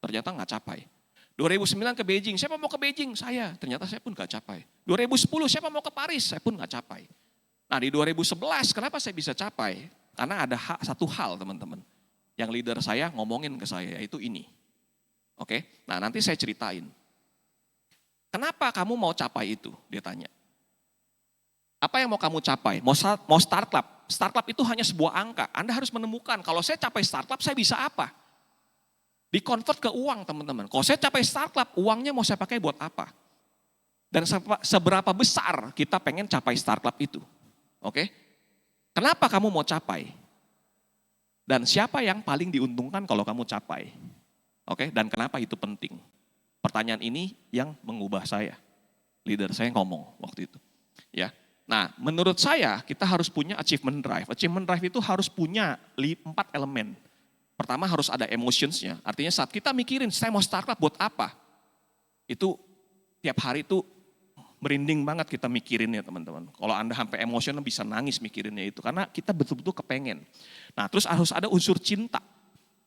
Ternyata nggak capai. 2009 ke Beijing, siapa mau ke Beijing? Saya. Ternyata saya pun nggak capai. 2010, siapa mau ke Paris? Saya pun nggak capai. Nah di 2011, kenapa saya bisa capai? Karena ada satu hal teman-teman. Yang leader saya ngomongin ke saya, yaitu ini. Oke, nah nanti saya ceritain. Kenapa kamu mau capai itu? Dia tanya. Apa yang mau kamu capai? Mau startup? Startup itu hanya sebuah angka. Anda harus menemukan, kalau saya capai startup, saya bisa apa? Di-convert ke uang teman-teman. Kalau saya capai startup, uangnya mau saya pakai buat apa? Dan seberapa besar kita pengen capai startup itu? Oke? Kenapa kamu mau capai? Dan siapa yang paling diuntungkan kalau kamu capai? Oke, dan kenapa itu penting? Pertanyaan ini yang mengubah saya. Leader saya ngomong waktu itu. Ya. Nah, menurut saya kita harus punya achievement drive. Achievement drive itu harus punya 4 elemen. Pertama harus ada emotionsnya. Artinya saat kita mikirin saya mau startup buat apa? Itu tiap hari itu merinding banget kita mikirinnya teman-teman. Kalau Anda sampai emosional bisa nangis mikirinnya itu. Karena kita betul-betul kepengen. Nah terus harus ada unsur cinta.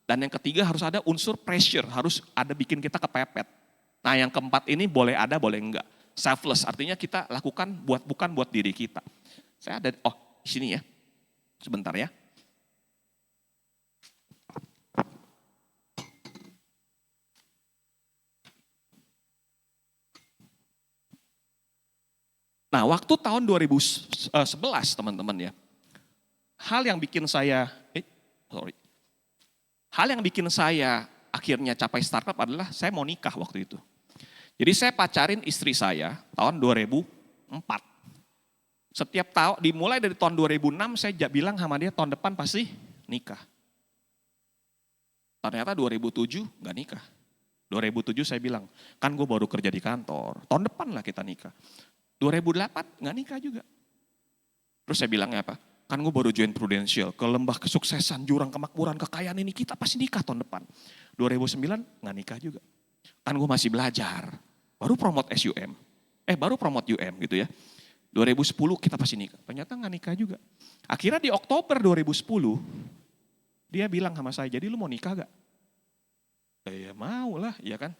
Dan yang ketiga harus ada unsur pressure. Harus ada bikin kita kepepet. Nah yang keempat ini boleh ada boleh enggak. Selfless artinya kita lakukan bukan buat diri kita. Saya ada, di sini ya. Sebentar ya. Nah waktu tahun 2011 teman-teman ya, hal yang bikin saya akhirnya capai startup adalah saya mau nikah waktu itu. Jadi saya pacarin istri saya tahun 2004. Setiap tahun, dimulai dari tahun 2006 saya bilang sama dia tahun depan pasti nikah. Ternyata 2007 nggak nikah. 2007 saya bilang, kan gue baru kerja di kantor, tahun depan lah kita nikah. 2008 nggak nikah juga. Terus saya bilangnya apa? Kan gue baru join Prudential, ke lembah kesuksesan, jurang kemakmuran, kekayaan ini kita pasti nikah tahun depan. 2009 nggak nikah juga. Kan gue masih belajar, baru promote SUM, baru promote UM gitu ya. 2010 kita pasti nikah. Ternyata nggak nikah juga. Akhirnya di Oktober 2010, dia bilang sama saya, jadi lu mau nikah gak? Ya mau lah, iya kan.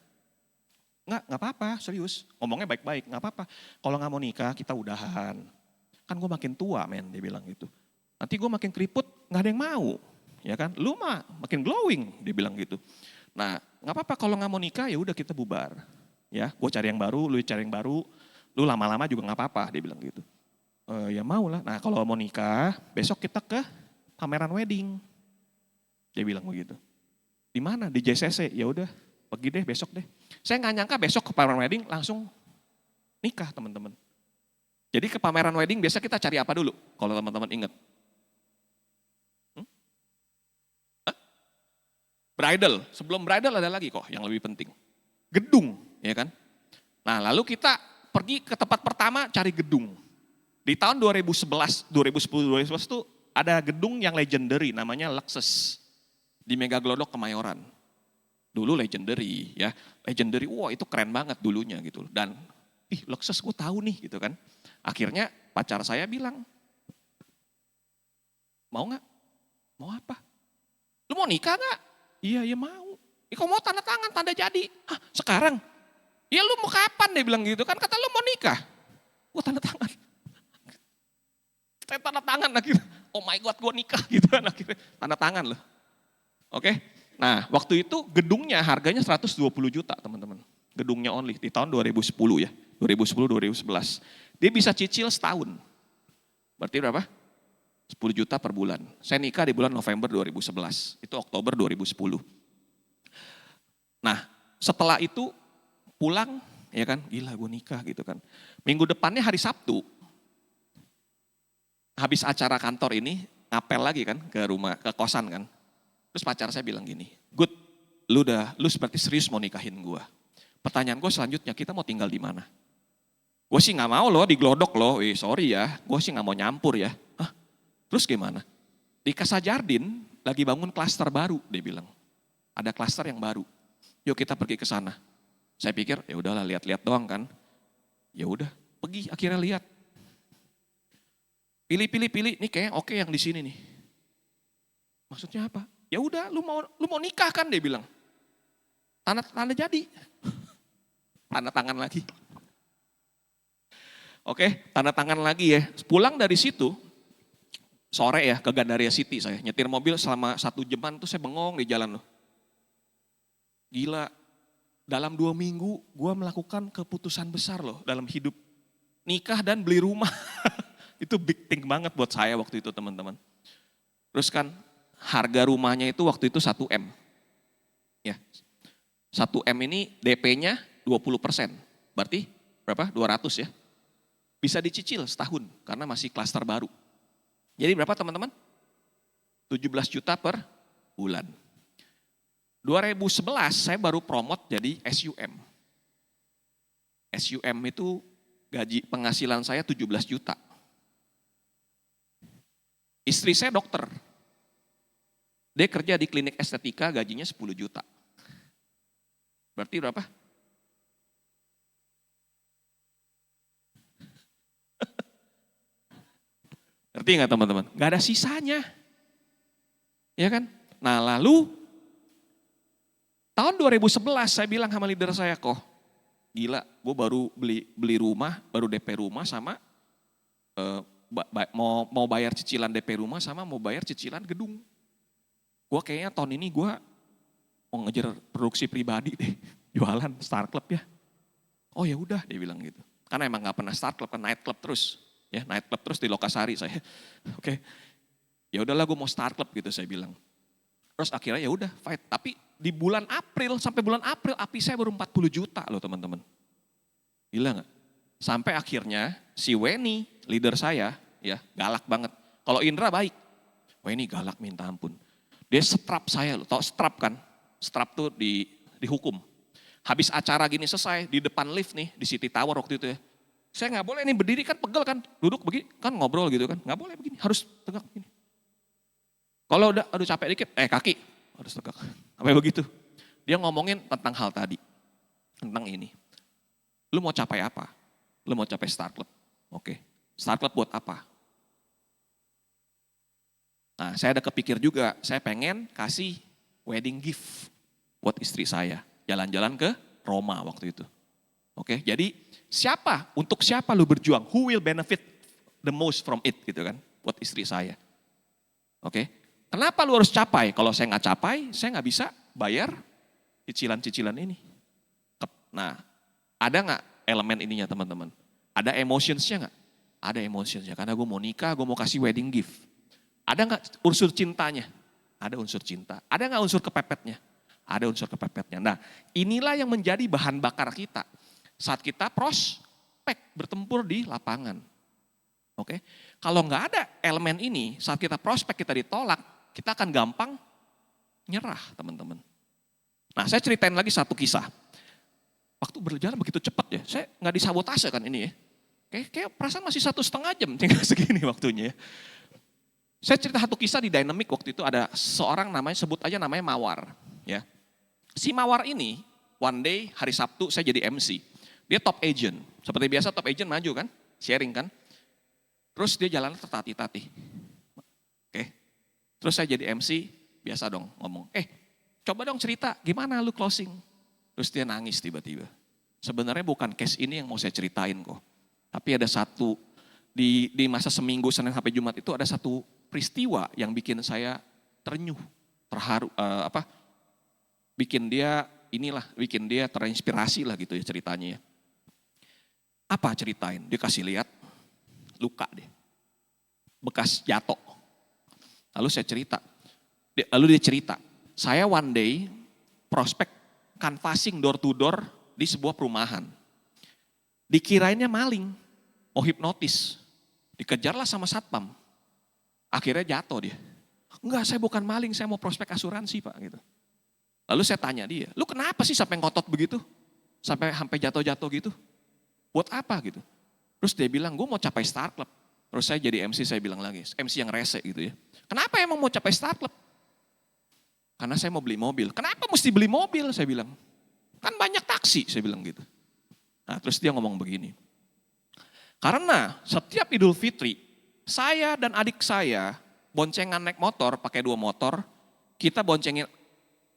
Nggak apa-apa, serius. Ngomongnya baik-baik, nggak apa-apa. Kalau nggak mau nikah, kita udahan. Kan gue makin tua men, dia bilang gitu. Nanti gue makin keriput, nggak ada yang mau. Ya kan, lu mah makin glowing, dia bilang gitu. Nah, nggak apa-apa kalau nggak mau nikah, ya udah kita bubar. Ya, gue cari yang baru, lu cari yang baru. Lu lama-lama juga nggak apa-apa, dia bilang gitu. Ya mau lah. Nah kalau mau nikah, besok kita ke pameran wedding. Dia bilang begitu. Di mana? Di JCC. Ya udah, pergi deh besok deh. Saya nggak nyangka besok ke pameran wedding langsung nikah teman-teman. Jadi ke pameran wedding biasa kita cari apa dulu? Kalau teman-teman ingat. Bridal. Sebelum bridal ada lagi kok yang lebih penting. Gedung, ya kan? Nah lalu kita pergi ke tempat pertama cari gedung. Di tahun 2011, 2010, 2011 itu ada gedung yang legendary namanya Lexus di Mega Glodok Kemayoran. Dulu legendary ya, legendary, wah itu keren banget dulunya gitu. Dan Lexus gue tahu nih gitu kan. Akhirnya pacar saya bilang, mau gak? Mau apa? Lu mau nikah gak? Iya, ya mau. Kok mau tanda tangan, tanda jadi. Hah, sekarang? Ya lu mau kapan dia bilang gitu kan, kata lu mau nikah. Gue tanda tangan. Saya tanda tangan akhirnya, oh my God gue nikah gitu kan akhirnya. Tanda tangan loh. Oke, nah waktu itu gedungnya harganya 120 juta teman-teman. Gedungnya only di tahun 2010 ya, 2010-2011. Dia bisa cicil setahun. Berarti berapa? 10 juta per bulan. Saya nikah di bulan November 2011, itu Oktober 2010. Nah setelah itu pulang ya kan, gila gue nikah gitu kan. Minggu depannya hari Sabtu, habis acara kantor ini ngapel lagi kan ke rumah, ke kosan kan. Terus pacar saya bilang gini, Good, lu seperti serius mau nikahin gue. Pertanyaan gue selanjutnya, kita mau tinggal di mana? Gue sih nggak mau loh di Glodok loh, sorry ya, gue sih nggak mau nyampur ya. Hah? Terus gimana? Di Casa Jardin lagi bangun klaster baru, dia bilang. Ada klaster yang baru. Yuk kita pergi ke sana. Saya pikir ya udahlah lihat-lihat doang kan. Ya udah, pergi akhirnya lihat. Pilih, ini kayaknya oke yang di sini nih. Maksudnya apa? Ya udah, lu mau nikah kan dia bilang. Tanda jadi. Tanda tangan lagi. Oke, tanda tangan lagi ya. Pulang dari situ, sore ya ke Gandaria City saya. Nyetir mobil selama 1 jaman tuh saya bengong di jalan loh. Gila, dalam 2 minggu gue melakukan keputusan besar loh dalam hidup. Nikah dan beli rumah. Itu big thing banget buat saya waktu itu teman-teman. Terus kan harga rumahnya itu waktu itu 1 M. Ya, 1 M ini DP-nya 20%. Berarti berapa? 200 ya. Bisa dicicil setahun karena masih klaster baru. Jadi berapa teman-teman? 17 juta per bulan. 2011 saya baru promote jadi SUM. SUM itu gaji penghasilan saya 17 juta. Istri saya dokter. Dia kerja di klinik estetika gajinya 10 juta. Berarti berapa? Ngerti nggak teman-teman? Gak ada sisanya. Ya kan? Nah lalu tahun 2011 saya bilang sama leader saya, kok gila gue baru beli rumah, baru DP rumah sama mau bayar cicilan DP rumah sama mau bayar cicilan gedung. Gue kayaknya tahun ini gue mau ngejar produksi pribadi deh, jualan Star Club ya. Oh ya udah dia bilang gitu. Karena emang nggak pernah Star Club, kan night club terus. Ya night club terus di Lokasari saya. Oke. Ya udahlah gue mau Star Club gitu saya bilang. Terus akhirnya ya udah fight. Tapi di bulan April sampai bulan April api saya baru 40 juta loh teman-teman. Gila nggak? Sampai akhirnya si Weni, leader saya, ya galak banget. Kalau Indra baik, Weni galak minta ampun. Dia strap saya loh, tau strap kan? Strap tuh dihukum. Habis acara gini selesai, di depan lift nih, di City Tower waktu itu ya. Saya nggak boleh nih berdiri kan pegel kan, duduk begini, kan ngobrol gitu kan. Nggak boleh begini, harus tegak begini. Kalau udah aduh capek dikit, kaki harus tegak. Sampai begitu. Dia ngomongin tentang hal tadi, tentang ini. Lu mau capai apa? Lu mau capai Star Club. Oke. Start Club buat apa? Nah, saya ada kepikir juga, saya pengen kasih wedding gift buat istri saya. Jalan-jalan ke Roma waktu itu. Oke, jadi untuk siapa lu berjuang? Who will benefit the most from it gitu kan? Buat istri saya. Oke, kenapa lu harus capai? Kalau saya nggak capai, saya nggak bisa bayar cicilan-cicilan ini. Nah, ada nggak elemen ininya teman-teman? Ada emotionsnya nggak? Ada emotionsnya, karena gue mau nikah, gue mau kasih wedding gift. Ada nggak unsur cintanya? Ada unsur cinta. Ada nggak unsur kepepetnya? Ada unsur kepepetnya. Nah, inilah yang menjadi bahan bakar kita saat kita prospek bertempur di lapangan. Oke, kalau nggak ada elemen ini, saat kita prospek kita ditolak, kita akan gampang nyerah, teman-teman. Nah, saya ceritain lagi satu kisah. Waktu berjalan begitu cepat ya, saya nggak disabotase kan ini ya. Kayak perasaan masih 1,5 jam, tinggal segini waktunya ya. Saya cerita satu kisah di Dynamic waktu itu ada seorang sebut aja namanya Mawar. Ya. Si Mawar ini, one day hari Sabtu saya jadi MC. Dia top agent, seperti biasa top agent maju kan, sharing kan. Terus dia jalan tertati-tati. Oke. Terus saya jadi MC, biasa dong ngomong, coba dong cerita gimana lu closing. Terus dia nangis tiba-tiba. Sebenarnya bukan case ini yang mau saya ceritain kok. Tapi ada satu, di masa seminggu Senin sampai Jumat itu ada satu peristiwa yang bikin saya ternyuh, terharu, bikin dia terinspirasi lah gitu ya ceritanya ya. Apa ceritain? Dia kasih lihat luka deh, bekas jatuh. Lalu dia cerita, saya one day prospek canvassing door to door di sebuah perumahan. Dikirainnya maling, mau hipnotis, dikejarlah sama satpam. Akhirnya jatuh dia. Enggak, saya bukan maling, saya mau prospek asuransi Pak. Gitu. Lalu saya tanya dia, lu kenapa sih sampai ngotot begitu? Sampai jatuh-jatuh gitu? Buat apa gitu? Terus dia bilang, gue mau capai Start Club. Terus saya jadi MC, saya bilang lagi, MC yang rese gitu ya. Kenapa emang mau capai Start Club? Karena saya mau beli mobil. Kenapa mesti beli mobil? Saya bilang, kan banyak taksi, saya bilang gitu. Nah terus dia ngomong begini, karena setiap Idul Fitri, saya dan adik saya boncengan naik motor, pakai 2 motor, kita boncengin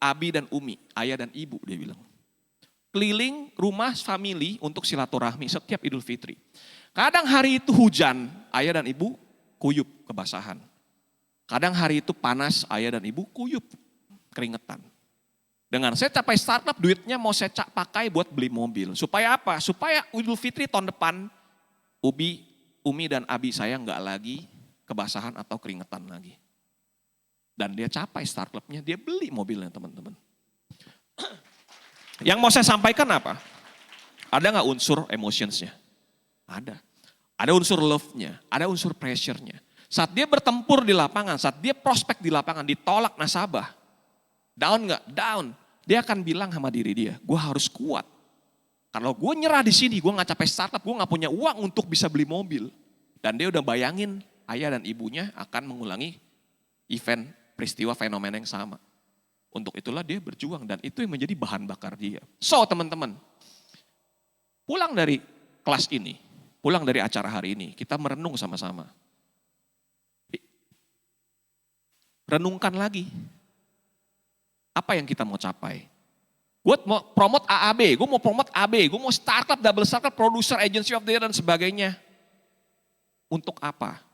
Abi dan Umi, ayah dan ibu dia bilang. Keliling rumah family untuk silaturahmi setiap Idul Fitri. Kadang hari itu hujan, ayah dan ibu kuyup kebasahan. Kadang hari itu panas, ayah dan ibu kuyup keringetan. Dengan saya capai startup, duitnya mau saya pakai buat beli mobil. Supaya apa? Supaya Idul Fitri tahun depan, Umi dan Abi saya nggak lagi kebasahan atau keringetan lagi. Dan dia capai Start Club-nya, dia beli mobilnya teman-teman. Yang mau saya sampaikan apa? Ada nggak unsur emotionsnya? Ada. Ada unsur love-nya, ada unsur pressure-nya. Saat dia bertempur di lapangan, saat dia prospek di lapangan, ditolak nasabah. Down nggak? Down. Dia akan bilang sama diri dia, gue harus kuat. Kalau gue nyerah di sini, gue nggak capai startup, gue nggak punya uang untuk bisa beli mobil. Dan dia udah bayangin ayah dan ibunya akan mengulangi event peristiwa fenomena yang sama. Untuk itulah dia berjuang dan itu yang menjadi bahan bakar dia. So teman-teman, pulang dari kelas ini, pulang dari acara hari ini, kita merenung sama-sama. Renungkan lagi, apa yang kita mau capai? Gue mau promote AAB, gue mau promote AB, gue mau startup, double startup, producer, agency of the year dan sebagainya. Untuk apa?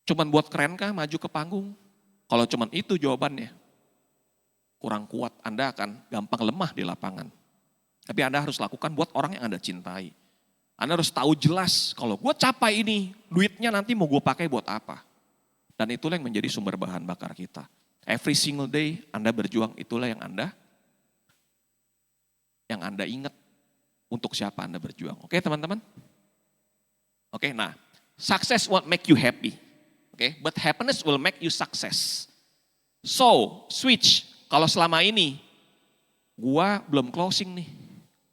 Cuman buat keren kah maju ke panggung? Kalau cuman itu jawabannya, kurang kuat, Anda akan gampang lemah di lapangan. Tapi Anda harus lakukan buat orang yang Anda cintai. Anda harus tahu jelas, kalau gue capai ini, duitnya nanti mau gue pakai buat apa. Dan itulah yang menjadi sumber bahan bakar kita. Every single day Anda berjuang, itulah yang Anda ingat untuk siapa Anda berjuang. Oke teman-teman? Oke, nah, success won't make you happy. Oke, but happiness will make you success. So, switch. Kalau selama ini, gua belum closing nih.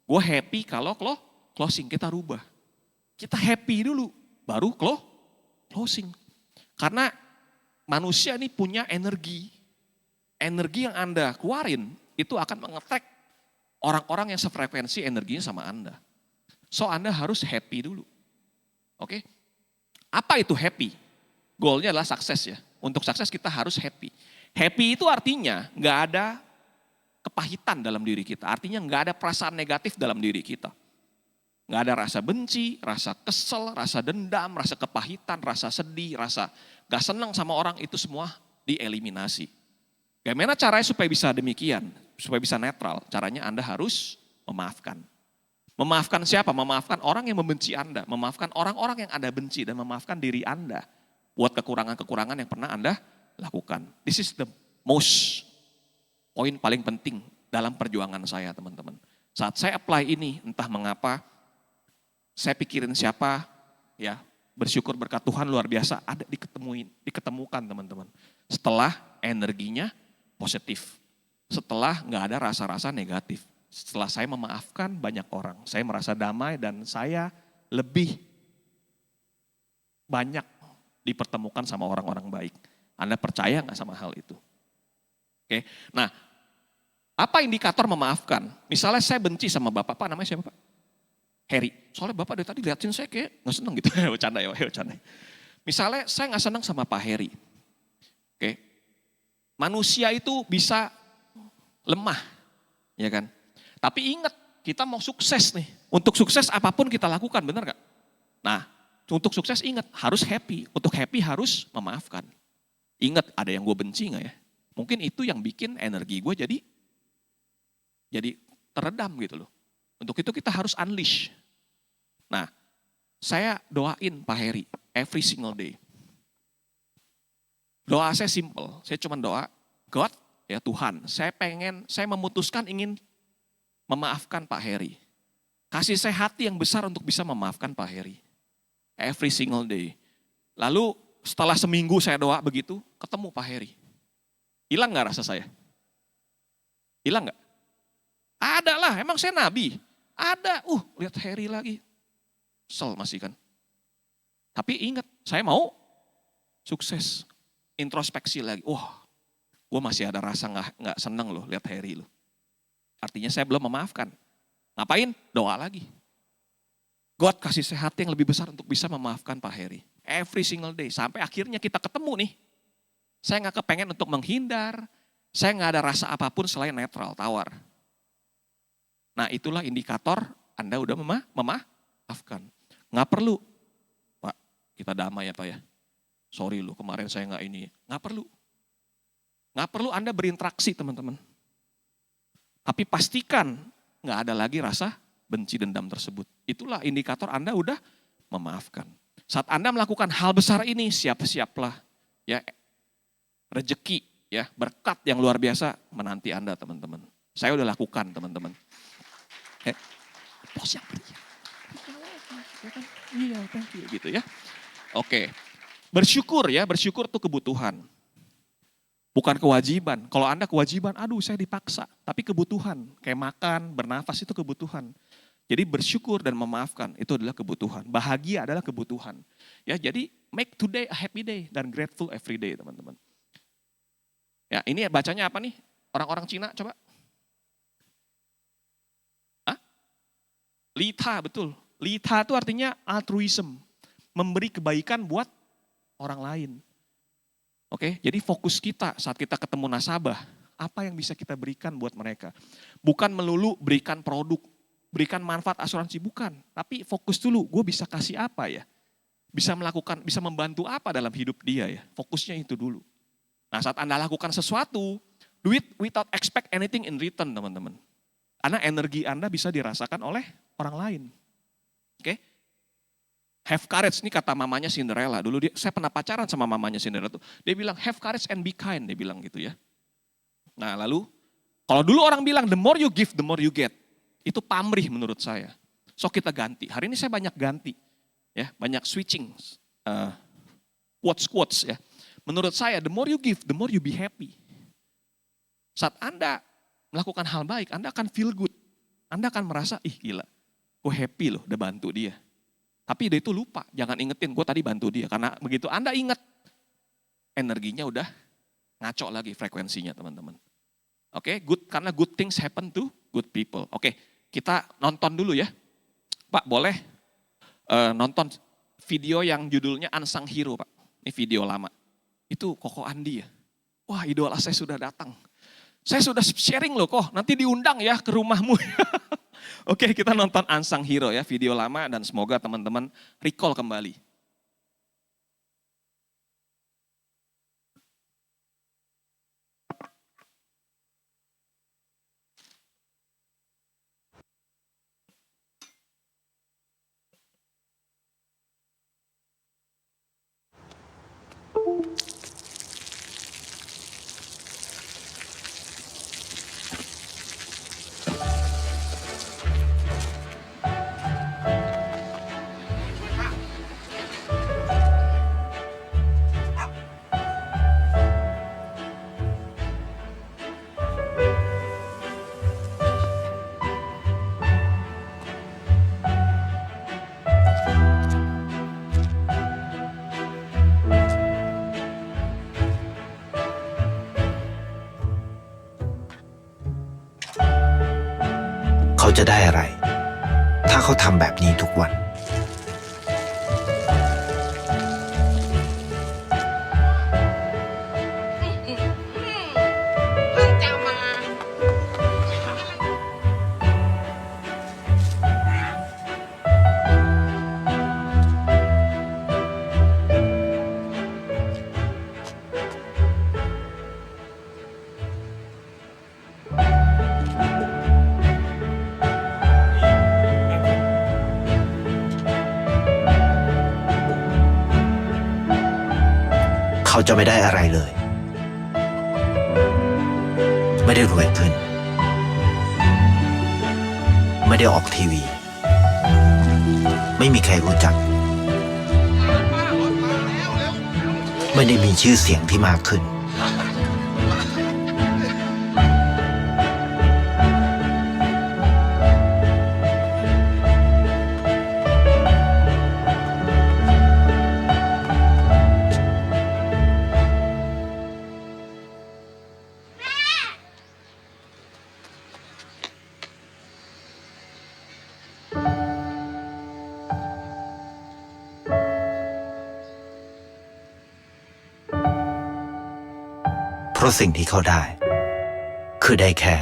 Gua happy kalau closing, kita rubah. Kita happy dulu, baru closing. Karena manusia ini punya energi. Energi yang Anda keluarin, itu akan mengefek orang-orang yang sefrekuensi energinya sama Anda. So Anda harus happy dulu. Oke, apa itu happy? Goalnya adalah sukses ya. Untuk sukses kita harus happy. Happy itu artinya nggak ada kepahitan dalam diri kita. Artinya nggak ada perasaan negatif dalam diri kita. Nggak ada rasa benci, rasa kesel, rasa dendam, rasa kepahitan, rasa sedih, rasa gak senang sama orang, itu semua dieliminasi. Bagaimana caranya supaya bisa demikian? Supaya bisa netral, caranya Anda harus memaafkan. Memaafkan siapa? Memaafkan orang yang membenci Anda, memaafkan orang-orang yang Anda benci, dan memaafkan diri Anda buat kekurangan-kekurangan yang pernah Anda lakukan. This is the most poin paling penting dalam perjuangan saya, teman-teman. Saat saya apply ini, entah mengapa, saya pikirin siapa, ya bersyukur berkat Tuhan luar biasa, ada diketemukan teman-teman. Setelah energinya positif, setelah nggak ada rasa-rasa negatif, setelah saya memaafkan banyak orang, saya merasa damai dan saya lebih banyak dipertemukan sama orang-orang baik. Anda percaya nggak sama hal itu? Oke, nah apa indikator memaafkan? Misalnya saya benci sama bapak, Pak namanya siapa Pak? Harry. Soalnya bapak dari tadi liatin saya kayak nggak seneng gitu. Bercanda ya, bercanda. Misalnya saya nggak seneng sama Pak Harry. Oke, manusia itu bisa lemah, ya kan? Tapi ingat, kita mau sukses nih. Untuk sukses apapun kita lakukan, benar gak? Nah, untuk sukses ingat, harus happy. Untuk happy harus memaafkan. Ingat, ada yang gue benci gak ya? Mungkin itu yang bikin energi gue jadi teredam gitu loh. Untuk itu kita harus unleash. Nah, saya doain Pak Heri every single day. Doa saya simple, saya cuma doa, God, ya Tuhan, saya memutuskan ingin memaafkan Pak Heri. Kasih saya hati yang besar untuk bisa memaafkan Pak Heri. Every single day. Lalu setelah seminggu saya doa begitu, ketemu Pak Heri. Hilang gak rasa saya? Hilang gak? Ada lah, emang saya nabi. Ada, lihat Heri lagi. Kesel masih kan. Tapi ingat, saya mau sukses. Introspeksi lagi. Gue masih ada rasa gak seneng loh lihat Heri loh. Artinya saya belum memaafkan. Ngapain? Doa lagi. God kasih saya hati yang lebih besar untuk bisa memaafkan Pak Heri. Every single day. Sampai akhirnya kita ketemu nih. Saya gak kepengen untuk menghindar. Saya gak ada rasa apapun selain netral, tawar. Nah itulah indikator Anda udah memaafkan. Gak perlu, Pak kita damai ya Pak ya. Sorry loh kemarin saya gak ini. Gak perlu. Gak perlu Anda berinteraksi teman-teman. Tapi pastikan gak ada lagi rasa benci dendam tersebut. Itulah indikator Anda udah memaafkan. Saat Anda melakukan hal besar ini, siap-siaplah ya rezeki, ya berkat yang luar biasa menanti Anda teman-teman. Saya udah lakukan teman-teman. Bos yang beri. Iya, thank you gitu ya. Oke. Bersyukur ya, bersyukur itu kebutuhan. Bukan kewajiban. Kalau Anda kewajiban, saya dipaksa. Tapi kebutuhan, kayak makan, bernafas itu kebutuhan. Jadi bersyukur dan memaafkan itu adalah kebutuhan. Bahagia adalah kebutuhan. Ya, jadi make today a happy day dan grateful every day, teman-teman. Ya, ini bacanya apa nih? Orang-orang Cina coba. Lita, betul. Lita itu artinya altruism. Memberi kebaikan buat orang lain. Oke, jadi fokus kita saat kita ketemu nasabah, apa yang bisa kita berikan buat mereka. Bukan melulu berikan produk, berikan manfaat asuransi, bukan. Tapi fokus dulu, gue bisa kasih apa ya. Bisa membantu apa dalam hidup dia ya. Fokusnya itu dulu. Nah saat Anda lakukan sesuatu, do it without expect anything in return teman-teman. Karena energi Anda bisa dirasakan oleh orang lain. Oke? Have courage, ini kata mamanya Cinderella. Dulu saya pernah pacaran sama mamanya Cinderella tuh. Dia bilang have courage and be kind, dia bilang gitu ya. Nah lalu, kalau dulu orang bilang the more you give, the more you get. Itu pamrih menurut saya. So kita ganti. Hari ini saya banyak ganti. Ya, banyak switching. Quotes ya. Menurut saya, the more you give, the more you be happy. Saat Anda melakukan hal baik, Anda akan feel good. Anda akan merasa, gila, gue happy loh udah bantu dia. Tapi dia itu lupa, jangan ingetin gue tadi bantu dia. Karena begitu Anda ingat, energinya udah ngaco lagi frekuensinya teman-teman. Oke, karena good things happen to good people. Oke, kita nonton dulu ya. Pak boleh nonton video yang judulnya Unsung Hero, Pak. Ini video lama. Itu Koko Andi ya. Wah, idola saya sudah datang. Saya sudah sharing loh kok, nanti diundang ya ke rumahmu. Oke, kita nonton Unsung Hero ya, video lama dan semoga teman-teman recall kembali.เขาจะได้อะไรถ้าเขาทำแบบนี้ทุกวันเขาจะไม่ได้อะไรเลยไม่ได้รวยขึ้นไม่ได้ออกทีวีไม่มีใครรู้จักไม่ได้มีชื่อเสียงที่มากขึ้นเพราะสิ่งที่เขาได้คือได้แค่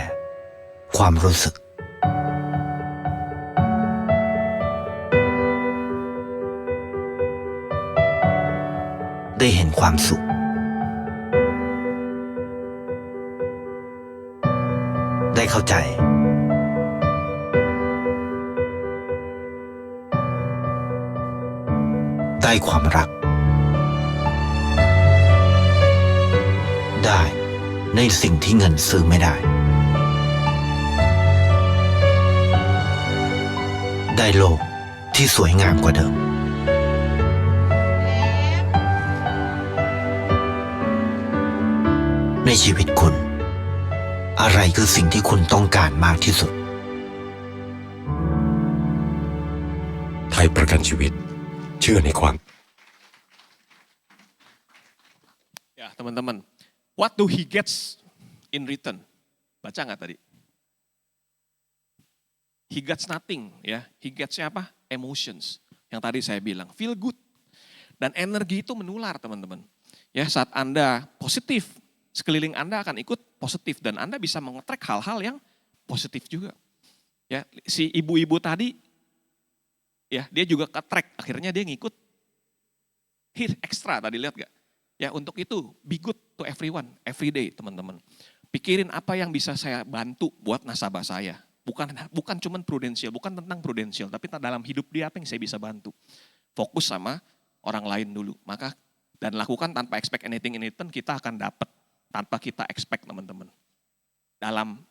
ความรู้สึกได้เห็นความสุขได้เข้าใจได้ความรักได้ในสิ่งที่เงินซื้อไม่ได้ได้โลกที่สวยงามกว่าเดิมในชีวิตคุณอะไรคือสิ่งที่คุณต้องการมากที่สุดไทยประกันชีวิตเชื่อในความ Ya teman-teman, what do he gets in return? Baca nggak tadi? He gets nothing, ya. He gets-nya apa? Emotions. Yang tadi saya bilang, feel good. Dan energi itu menular teman-teman. Ya, saat Anda positif, sekeliling Anda akan ikut positif dan Anda bisa mengetrack hal-hal yang positif juga. Ya, si ibu-ibu tadi, ya dia juga ke-track, akhirnya dia ngikut hit ekstra tadi, lihat gak? Ya untuk itu, be good to everyone, every day teman-teman. Pikirin apa yang bisa saya bantu buat nasabah saya. Bukan cuma prudensial, bukan tentang prudensial, tapi dalam hidup dia apa yang saya bisa bantu. Fokus sama orang lain dulu. Maka dan lakukan tanpa expect anything in return, kita akan dapat tanpa kita expect teman-teman. Dalam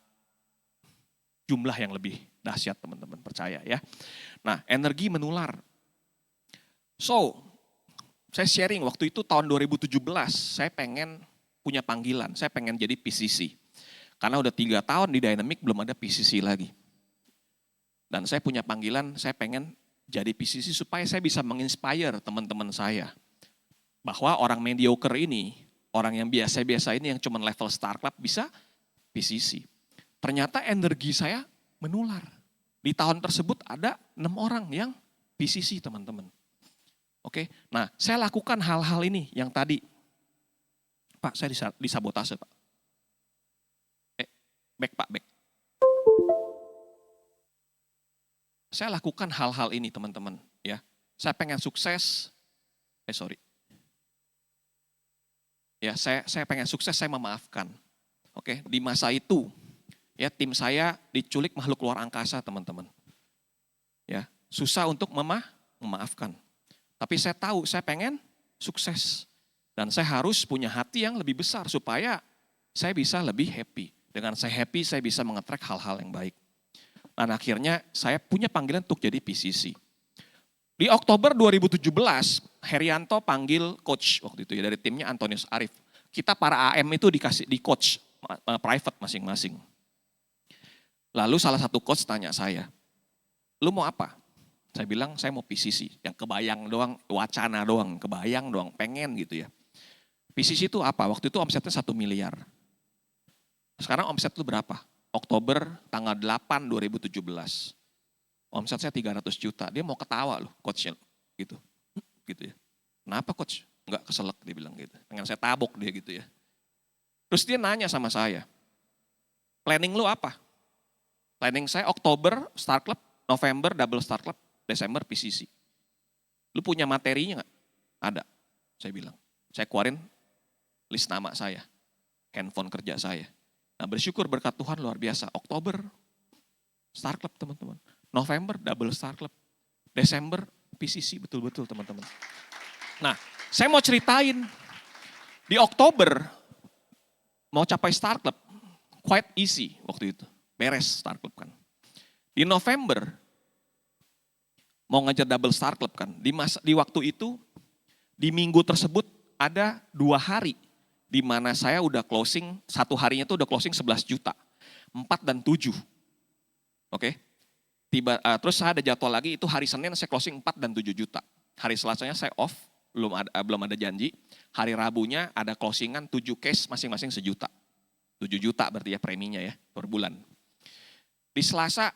jumlah yang lebih dahsyat teman-teman, percaya ya. Nah, energi menular. So, saya sharing waktu itu tahun 2017, saya pengen punya panggilan, saya pengen jadi PCC. Karena udah 3 tahun di Dynamic belum ada PCC lagi. Dan saya punya panggilan, saya pengen jadi PCC supaya saya bisa menginspire teman-teman saya. Bahwa orang mediocre ini, orang yang biasa-biasa ini yang cuma level Star Club bisa PCC. Ternyata energi saya menular. Di tahun tersebut ada 6 orang yang PCC teman-teman. Oke, nah saya lakukan hal-hal ini yang tadi. Pak, saya disabotase Pak. Back Pak, back. Saya lakukan hal-hal ini teman-teman. Ya, saya pengen sukses. Sorry. Ya, saya pengen sukses, saya memaafkan. Oke, di masa itu, ya tim saya diculik makhluk luar angkasa teman-teman. Ya, susah untuk memaafkan. Tapi saya tahu saya pengen sukses. Dan saya harus punya hati yang lebih besar supaya saya bisa lebih happy. Dengan saya happy, saya bisa mengetrack hal-hal yang baik. Dan akhirnya saya punya panggilan untuk jadi PCC. Di Oktober 2017, Herianto panggil coach waktu itu ya dari timnya Antonius Arif. Kita para AM itu dikasih di coach private masing-masing. Lalu salah satu coach tanya saya, lu mau apa? Saya bilang saya mau PCC, yang kebayang doang, wacana doang, kebayang doang, pengen gitu ya. PCC itu apa? Waktu itu omsetnya 1 miliar. Sekarang omset lu berapa? Oktober tanggal 8 2017. Omset saya 300 juta. Dia mau ketawa loh coachnya gitu. Gitu ya. Kenapa coach? Enggak keselak dia bilang gitu. Pengen saya tabok dia gitu ya. Terus dia nanya sama saya, planning lu apa? Planning saya Oktober Star Club, November Double Star Club, Desember PCC. Lu punya materinya gak? Ada, saya bilang. Saya keluarin list nama saya, handphone kerja saya. Nah bersyukur berkat Tuhan luar biasa. Oktober Star Club teman-teman. November Double Star Club. Desember PCC betul-betul teman-teman. Nah saya mau ceritain. Di Oktober mau capai Star Club. Quite easy waktu itu. Beres Star Club kan. Di November mau ngejar Double Star Club kan. Di waktu itu di minggu tersebut ada 2 hari. Di mana saya udah closing, 1 harinya tuh udah closing 11 juta. 4 dan 7. Oke. Terus saya ada jadwal lagi, itu hari Senin saya closing 4 dan 7 juta. Hari Selasanya saya off, belum ada janji. Hari Rabunya ada closingan 7 case masing-masing 1 juta. 7 juta berarti ya preminya ya per bulan. Di Selasa,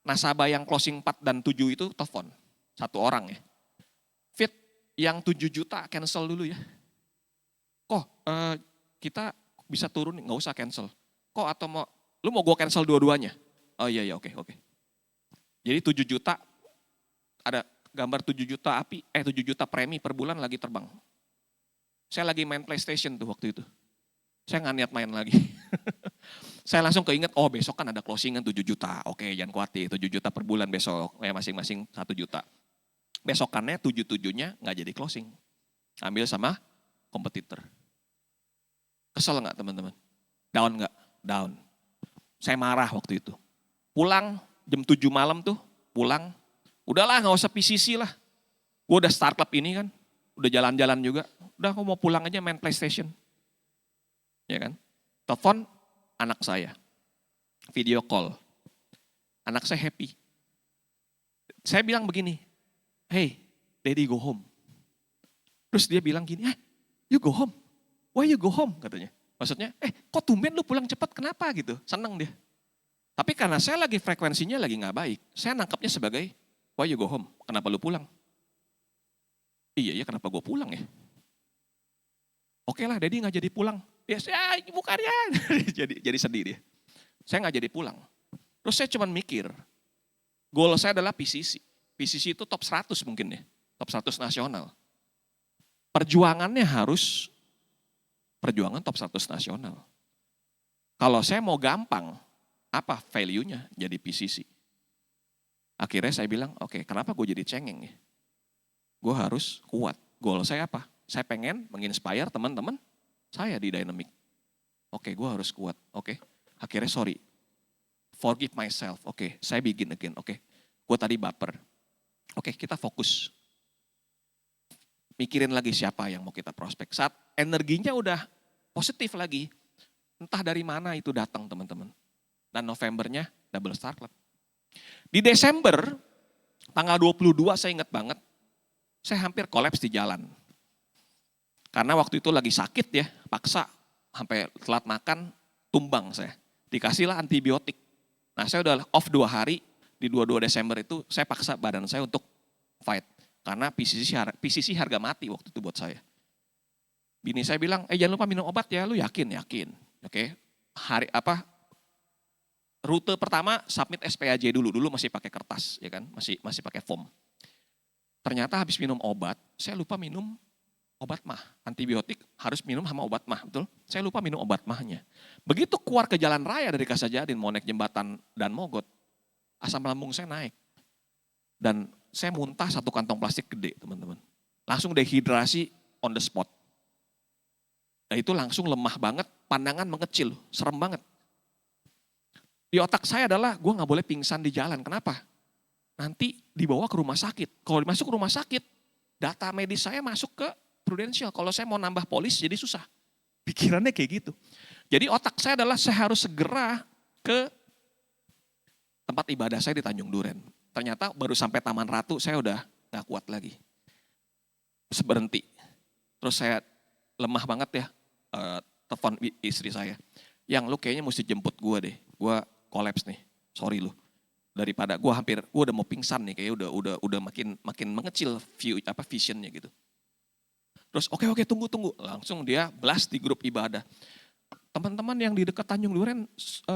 nasabah yang closing 4 dan 7 itu telepon. 1 orang ya. Fit, yang 7 juta cancel dulu ya. Kok kita bisa turun, nggak usah cancel. Kok atau lu mau gue cancel dua-duanya? Oh iya, oke. Jadi 7 juta, ada gambar 7 juta 7 juta premi per bulan lagi terbang. Saya lagi main PlayStation tuh waktu itu. Saya nggak niat main lagi. Saya langsung keinget, oh besok kan ada closingan 7 juta. Oke, jangan khawatir, 7 juta per bulan besok. Ya masing-masing 1 juta. Besokannya 7-7-nya nggak jadi closing. Ambil sama kompetitor. Kesel nggak teman-teman? Down nggak? Down. Saya marah waktu itu. Pulang jam 7 malam tuh, pulang. Udahlah nggak usah PCC lah. Gue udah Star Club ini kan, udah jalan-jalan juga. Udah aku mau pulang aja main PlayStation. Ya kan? Telepon anak saya. Video call. Anak saya happy. Saya bilang begini, hey, daddy go home. Terus dia bilang gini, you go home. Why you go home katanya. Maksudnya, kok tumben lu pulang cepat, kenapa gitu. Seneng dia. Tapi karena saya lagi frekuensinya lagi gak baik, saya nangkapnya sebagai, why you go home, kenapa lu pulang? Iya kenapa gue pulang ya? Oke lah, daddy gak jadi pulang. Ya bukan ya. jadi sedih dia. Saya gak jadi pulang. Terus saya cuman mikir, goal saya adalah PCC. PCC itu top 100 mungkin ya, top 100 nasional. Perjuangannya harus perjuangan top 100 nasional. Kalau saya mau gampang, apa value-nya jadi PCC? Akhirnya saya bilang, oke, kenapa gue jadi cengeng ya? Gue harus kuat. Goal saya apa? Saya pengen menginspire teman-teman saya di Dynamic. Oke, gue harus kuat. Oke, akhirnya sorry. Forgive myself. Oke, saya begin again. Oke, gue tadi baper. Oke, kita fokus. Mikirin lagi siapa yang mau kita prospek. Saat energinya udah positif lagi, entah dari mana itu datang teman-teman. Dan Novembernya Double Star Club. Di Desember, tanggal 22 saya ingat banget, saya hampir kolaps di jalan. Karena waktu itu lagi sakit ya, paksa sampai telat makan, tumbang saya. Dikasihlah antibiotik. Nah saya udah off 2 hari, di 22 Desember itu saya paksa badan saya untuk fight. Karena PCC harga mati waktu itu buat saya. Bini saya bilang, jangan lupa minum obat ya, lu yakin? Yakin. Oke. Rute pertama submit SPAJ dulu masih pakai kertas, ya kan, masih pakai form. Ternyata habis minum obat, saya lupa minum obat mah. Antibiotik harus minum sama obat mah, betul? Saya lupa minum obat mahnya. Begitu keluar ke jalan raya dari Kasajadin, mau naik jembatan dan Mogot, asam lambung saya naik. Dan saya muntah 1 kantong plastik gede, teman-teman. Langsung dehidrasi on the spot. Nah itu langsung lemah banget, pandangan mengecil, serem banget. Di otak saya adalah, gue gak boleh pingsan di jalan, kenapa? Nanti dibawa ke rumah sakit. Kalau masuk ke rumah sakit, data medis saya masuk ke Prudential. Kalau saya mau nambah polis jadi susah. Pikirannya kayak gitu. Jadi otak saya adalah saya harus segera ke tempat ibadah saya di Tanjung Duren. Ternyata baru sampai Taman Ratu saya udah gak kuat lagi. Terus berhenti. Terus saya lemah banget ya, telepon istri saya. Yang lu kayaknya mesti jemput gue deh. Gue kolaps nih, sorry lu. Daripada gue udah mau pingsan nih, kayak udah makin mengecil visionnya gitu. Terus oke tunggu. Langsung dia blast di grup ibadah. Teman-teman yang di dekat Tanjung Duren,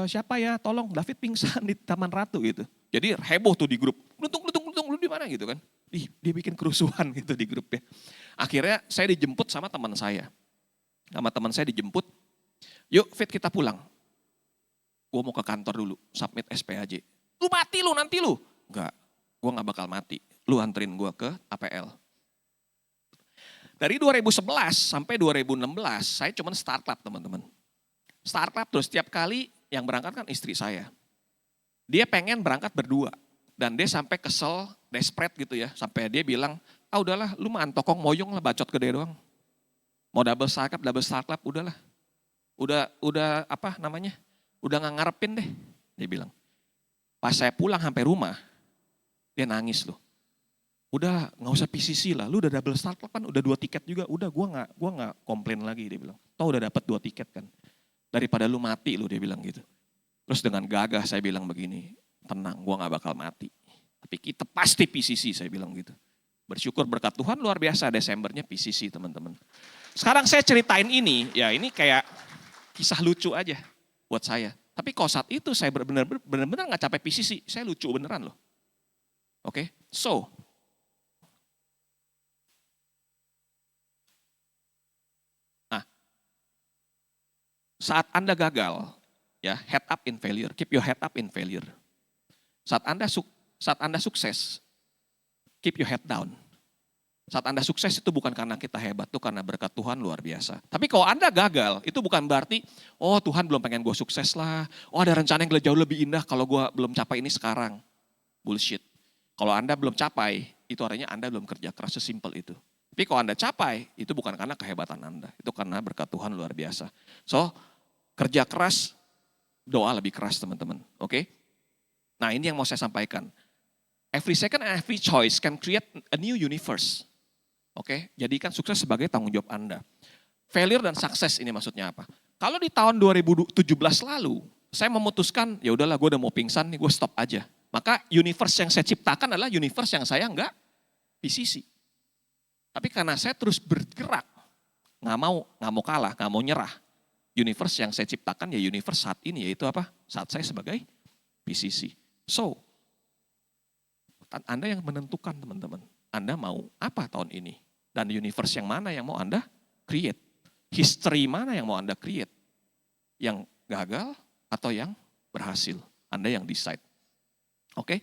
siapa ya, tolong David pingsan di Taman Ratu gitu. Jadi heboh tuh di grup, lu di mana gitu kan. Dia bikin kerusuhan gitu di grup ya. Akhirnya saya dijemput sama teman saya. Sama teman saya dijemput, yuk Fit kita pulang. Gue mau ke kantor dulu, submit SPAJ. Lu mati lu, nanti lu. Enggak, gue gak bakal mati. Lu anterin gue ke APL. Dari 2011 sampai 2016, saya cuma start lab teman-teman. Start lab terus setiap kali yang berangkat kan istri saya. Dia pengen berangkat berdua. Dan dia sampai kesel, desperate gitu ya. Sampai dia bilang, udahlah lu mah antokong moyong lah, bacot gede doang. Mau double start lab udahlah. Udah apa namanya? Udah gak ngarepin deh, dia bilang. Pas saya pulang sampai rumah, dia nangis loh. Udah gak usah PCC lah, lu udah double start kan, udah 2 tiket juga, udah gua gak komplain lagi, dia bilang. Toh udah dapat 2 tiket kan, daripada lu mati lu, dia bilang gitu. Terus dengan gagah saya bilang begini, tenang gua gak bakal mati. Tapi kita pasti PCC, saya bilang gitu. Bersyukur berkat Tuhan luar biasa, Desembernya PCC teman-teman. Sekarang saya ceritain ini, ya ini kayak kisah lucu aja buat saya. Tapi kalau saat itu saya benar-benar gak capek PCC, saya lucu beneran loh. Oke, so. Nah, saat Anda gagal, ya head up in failure, keep your head up in failure. Saat Anda sukses, keep your head down. Saat Anda sukses itu bukan karena kita hebat, itu karena berkat Tuhan luar biasa. Tapi kalau Anda gagal, itu bukan berarti, oh Tuhan belum pengen gue sukses lah. Oh ada rencana yang jauh lebih indah kalau gue belum capai ini sekarang. Bullshit. Kalau Anda belum capai, itu artinya Anda belum kerja keras, sesimpel itu. Tapi kalau Anda capai, itu bukan karena kehebatan Anda. Itu karena berkat Tuhan luar biasa. So, kerja keras, doa lebih keras teman-teman. Oke? Nah ini yang mau saya sampaikan. Every second and every choice can create a new universe. Oke, jadikan sukses sebagai tanggung jawab Anda. Failure dan sukses ini maksudnya apa? Kalau di tahun 2017 lalu, saya memutuskan, ya udahlah gue udah mau pingsan nih, gue stop aja. Maka universe yang saya ciptakan adalah universe yang saya enggak PCC. Tapi karena saya terus bergerak, nggak mau kalah, nggak mau nyerah. Universe yang saya ciptakan ya universe saat ini, yaitu apa? Saat saya sebagai PCC. So, Anda yang menentukan teman-teman. Anda mau apa tahun ini? Dan universe yang mana yang mau Anda create? History mana yang mau Anda create? Yang gagal atau yang berhasil? Anda yang decide. Oke?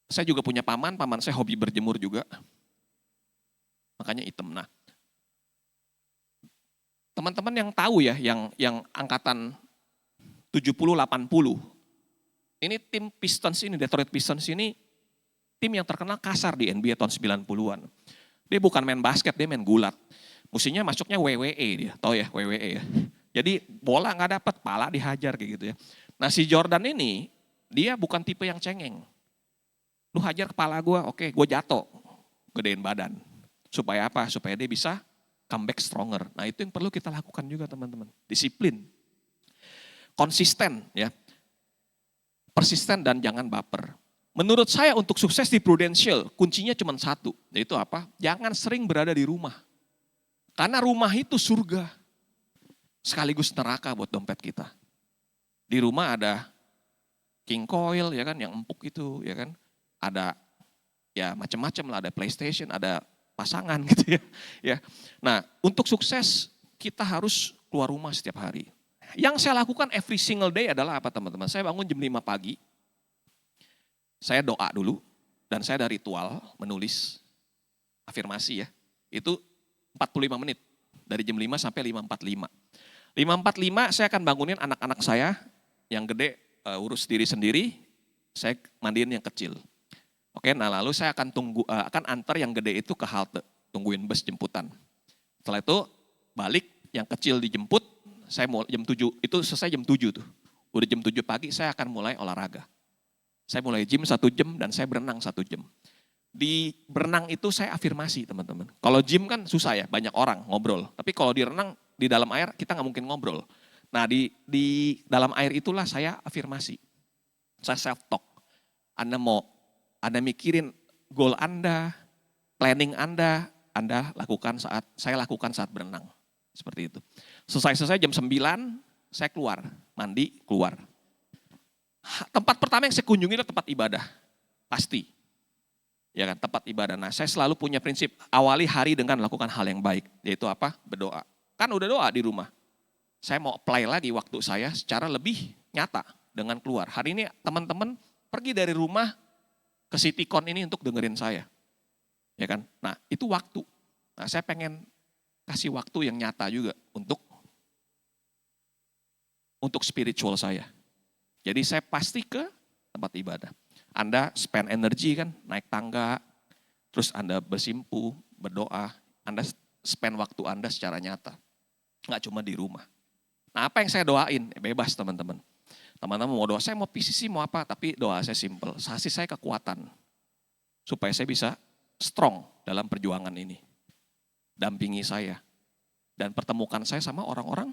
Saya juga punya paman saya hobi berjemur juga. Makanya hitam. Nah, teman-teman yang tahu ya, yang angkatan 70-80, ini tim Pistons ini, Detroit Pistons ini, tim yang terkenal kasar di NBA tahun 90-an. Dia bukan main basket, dia main gulat. Musuhnya masuknya WWE dia, tahu ya WWE ya. Jadi bola nggak dapat, pala dihajar kayak gitu ya. Nah si Jordan ini, dia bukan tipe yang cengeng. Lu hajar kepala gue, oke gue jatuh, gedein badan. Supaya apa? Supaya dia bisa comeback stronger. Nah itu yang perlu kita lakukan juga teman-teman. Disiplin, konsisten ya, persisten dan jangan baper. Menurut saya untuk sukses di Prudential, kuncinya cuma satu, yaitu apa? Jangan sering berada di rumah. Karena rumah itu surga, sekaligus neraka buat dompet kita. Di rumah ada king coil ya kan, yang empuk itu ya kan. Ada ya macam-macam lah, ada PlayStation, ada pasangan gitu ya. Ya. Nah, untuk sukses kita harus keluar rumah setiap hari. Yang saya lakukan every single day adalah apa teman-teman? Saya bangun jam 5 pagi, saya doa dulu, dan saya ada ritual menulis afirmasi ya. Itu 45 menit, dari jam 5 sampai 5.45. 5.45 saya akan bangunin anak-anak saya, yang gede urus diri sendiri, saya mandiin yang kecil. Oke, nah lalu saya akan akan antar yang gede itu ke halte, tungguin bus jemputan. Setelah itu balik, yang kecil dijemput, saya mau jam 7, itu selesai jam 7 tuh. Udah jam 7 pagi saya akan mulai olahraga. Saya mulai gym 1 jam dan saya berenang 1 jam. Di berenang itu saya afirmasi teman-teman. Kalau gym kan susah ya, banyak orang ngobrol. Tapi kalau di renang, di dalam air kita nggak mungkin ngobrol. Nah di dalam air itulah saya afirmasi. Saya self-talk. Anda mikirin goal Anda, planning Anda lakukan saya lakukan saat berenang. Seperti itu. Selesai jam 9, saya keluar, mandi, keluar. Tempat pertama yang saya kunjungi adalah tempat ibadah, pasti. Ya kan, tempat ibadah. Nah, saya selalu punya prinsip, awali hari dengan melakukan hal yang baik, yaitu apa? Berdoa. Kan udah doa di rumah. Saya mau apply lagi waktu saya secara lebih nyata dengan keluar. Hari ini teman-teman pergi dari rumah ke CityCon ini untuk dengerin saya. Ya kan? Nah, itu waktu. Nah, saya pengen kasih waktu yang nyata juga untuk spiritual saya. Jadi saya pasti ke tempat ibadah. Anda spend energi kan, naik tangga, terus Anda bersimpu, berdoa, Anda spend waktu Anda secara nyata. Nggak cuma di rumah. Nah apa yang saya doain? Bebas teman-teman. Teman-teman mau doa, saya mau PCC mau apa, tapi doa saya simple. Kasih saya kekuatan. Supaya saya bisa strong dalam perjuangan ini. Dampingi saya. Dan pertemukan saya sama orang-orang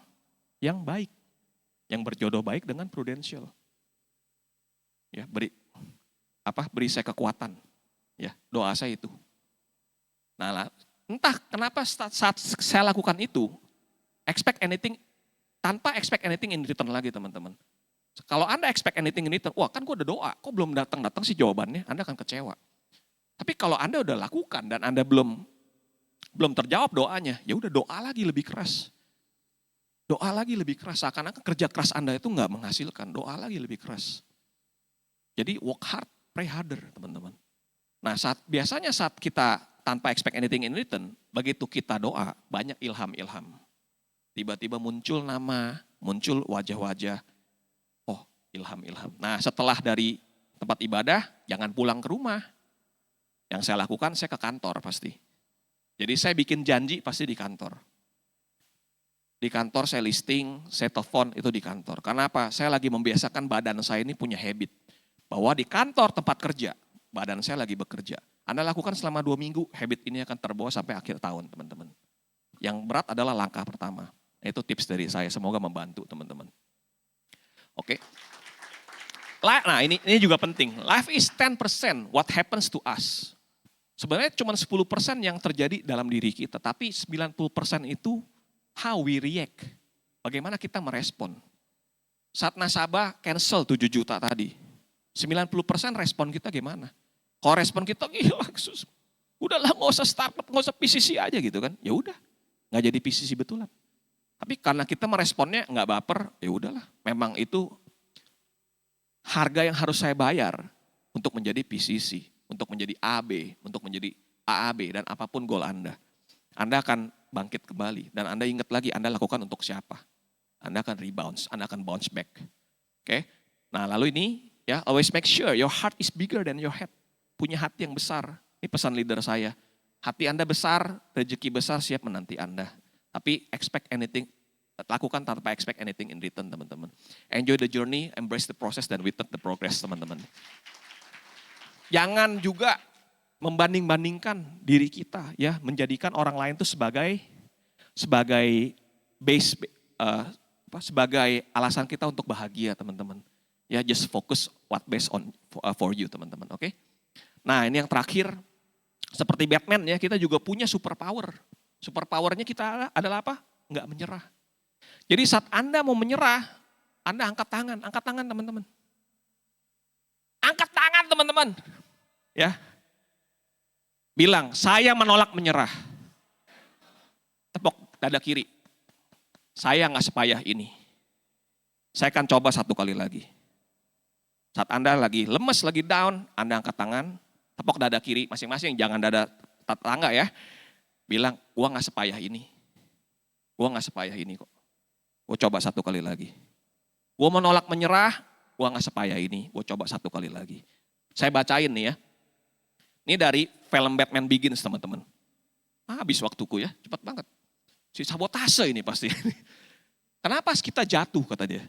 yang baik. Yang berjodoh baik dengan Prudential. Ya, beri saya kekuatan. Ya, doa saya itu. Nah, entah kenapa saat saya lakukan itu, tanpa expect anything in return lagi teman-teman. Kalau Anda expect anything in return, wah kan gue udah doa, kok belum datang sih jawabannya, Anda akan kecewa. Tapi kalau Anda udah lakukan dan Anda belum terjawab doanya, ya udah doa lagi lebih keras. Doa lagi lebih keras, seakan-akan kerja keras Anda itu nggak menghasilkan, doa lagi lebih keras. Jadi work hard, pray harder teman-teman. Nah biasanya saat kita tanpa expect anything in return, begitu kita doa, banyak ilham-ilham. Tiba-tiba muncul nama, muncul wajah-wajah, oh ilham-ilham. Nah setelah dari tempat ibadah, jangan pulang ke rumah. Yang saya lakukan, saya ke kantor pasti. Jadi saya bikin janji pasti di kantor. Di kantor saya listing, saya telepon itu di kantor. Karena apa? Saya lagi membiasakan badan saya ini punya habit. Bahwa di kantor tempat kerja, badan saya lagi bekerja. Anda lakukan selama 2 minggu, habit ini akan terbawa sampai akhir tahun teman-teman. Yang berat adalah langkah pertama. Itu tips dari saya, semoga membantu teman-teman. Oke. Nah ini juga penting. Life is 10% what happens to us. Sebenarnya cuma 10% yang terjadi dalam diri kita. Tapi 90% itu how we react. Bagaimana kita merespon. Saat nasabah cancel 7 juta tadi. 90% respon kita gimana? Kalau respon kita gila, udahlah nggak usah startup, nggak usah PCC aja gitu kan. Ya udah, nggak jadi PCC betulan. Tapi karena kita meresponnya nggak baper, ya udahlah. Memang itu harga yang harus saya bayar untuk menjadi PCC, untuk menjadi AB, untuk menjadi AAB dan apapun goal Anda. Anda akan bangkit kembali dan Anda ingat lagi Anda lakukan untuk siapa. Anda akan rebound, Anda akan bounce back. Oke. Nah, lalu ini ya, always make sure your heart is bigger than your head. Punya hati yang besar. Ini pesan leader saya. Hati Anda besar, rezeki besar siap menanti Anda. Tapi lakukan tanpa expect anything in return teman-teman. Enjoy the journey, embrace the process, dan witness the progress teman-teman. Jangan juga membanding-bandingkan diri kita ya, menjadikan orang lain itu sebagai sebagai alasan kita untuk bahagia teman-teman. Ya, just focus what best on for you teman-teman, oke? Nah, ini yang terakhir, seperti Batman ya, kita juga punya super power. Super powernya kita adalah apa? Enggak menyerah. Jadi saat Anda mau menyerah, Anda angkat tangan teman-teman. Angkat tangan teman-teman. Ya. Bilang, saya menolak menyerah. Tepuk dada kiri. Saya nggak sepayah ini. Saya akan coba satu kali lagi. Saat Anda lagi lemes, lagi down, Anda angkat tangan, tepuk dada kiri masing-masing, jangan dada tetangga ya. Bilang, gua nggak sepayah ini. Gua nggak sepayah ini kok. Gua coba satu kali lagi. Gua menolak menyerah, gua nggak sepayah ini. Gua coba satu kali lagi. Saya bacain nih ya. Ini dari film Batman Begins teman-teman. Habis waktuku ya, cepat banget. Si sabotase ini pasti. Kenapa kita jatuh kata dia.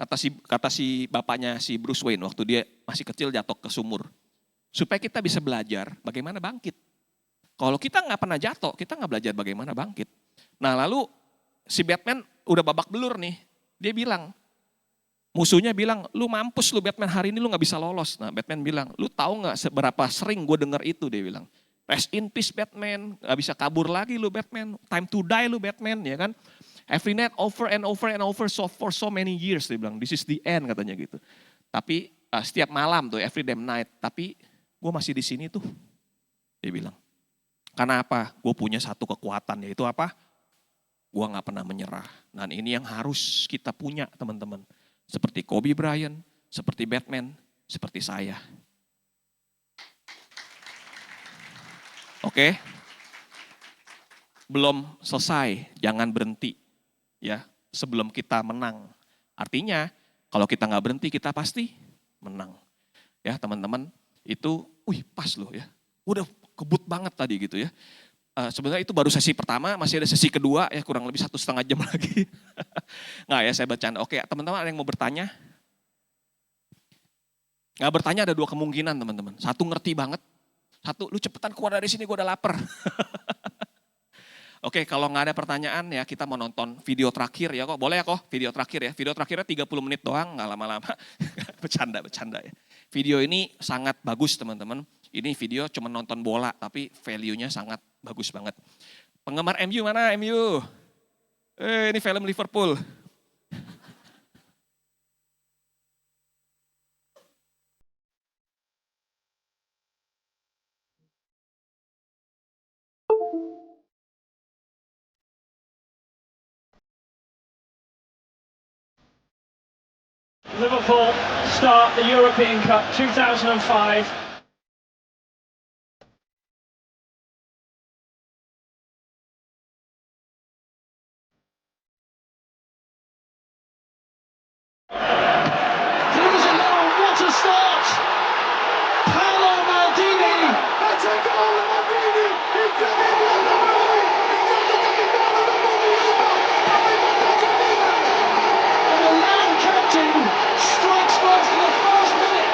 Kata si bapaknya si Bruce Wayne waktu dia masih kecil jatuh ke sumur. Supaya kita bisa belajar bagaimana bangkit. Kalau kita nggak pernah jatuh, kita nggak belajar bagaimana bangkit. Nah lalu si Batman udah babak belur nih. Dia bilang, musuhnya bilang, lu mampus lu Batman hari ini lu gak bisa lolos. Nah Batman bilang, lu tahu gak seberapa sering gue denger itu, dia bilang. Rest in peace Batman, gak bisa kabur lagi lu Batman. Time to die lu Batman, ya kan. Every night over and over and over for so many years, dia bilang. This is the end katanya gitu. Tapi setiap malam tuh, every damn night. Tapi gue masih di sini tuh, dia bilang. Karena apa? Gue punya satu kekuatan, yaitu apa? Gue gak pernah menyerah. Dan ini yang harus kita punya teman-teman. Seperti Kobe Bryant, seperti Batman, seperti saya. Oke. Belum selesai, jangan berhenti. Ya, sebelum kita menang. Artinya, kalau kita nggak berhenti, kita pasti menang. Ya, teman-teman, itu, pas loh ya. Udah kebut banget tadi gitu ya. Sebenarnya itu baru sesi pertama, masih ada sesi kedua ya kurang lebih 1,5 jam lagi. Nggak ya, saya bercanda. Oke, teman-teman ada yang mau bertanya? Nggak bertanya ada 2 kemungkinan teman-teman. Satu ngerti banget, satu lu cepetan keluar dari sini gue udah lapar. Oke, kalau nggak ada pertanyaan ya kita mau nonton video terakhir ya kok. Boleh ya kok video terakhir ya. Video terakhirnya 30 menit doang, nggak lama-lama. Bercanda ya. Video ini sangat bagus teman-teman. Ini video cuma nonton bola tapi value-nya sangat bagus banget. Penggemar MU mana MU? Ini film Liverpool. Liverpool start the European Cup 2005. What a start! Paolo Maldini! That's a goal of Maldini! He's done it! And the land captain strikes first in the first minute.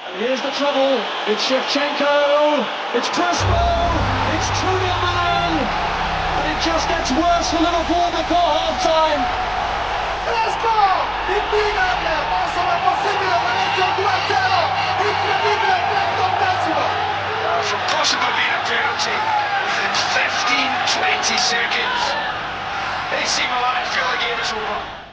And here's the trouble. It's Shevchenko. It's Crespo. It's 2-0 Milan. And it just gets worse for Liverpool before half-time. Crespo! Impegnate! Ma sarà possibile pareggio 2-0! Incredibile questo massimo! From possibly a penalty within 15-20 seconds. AC Milan feel the game is over.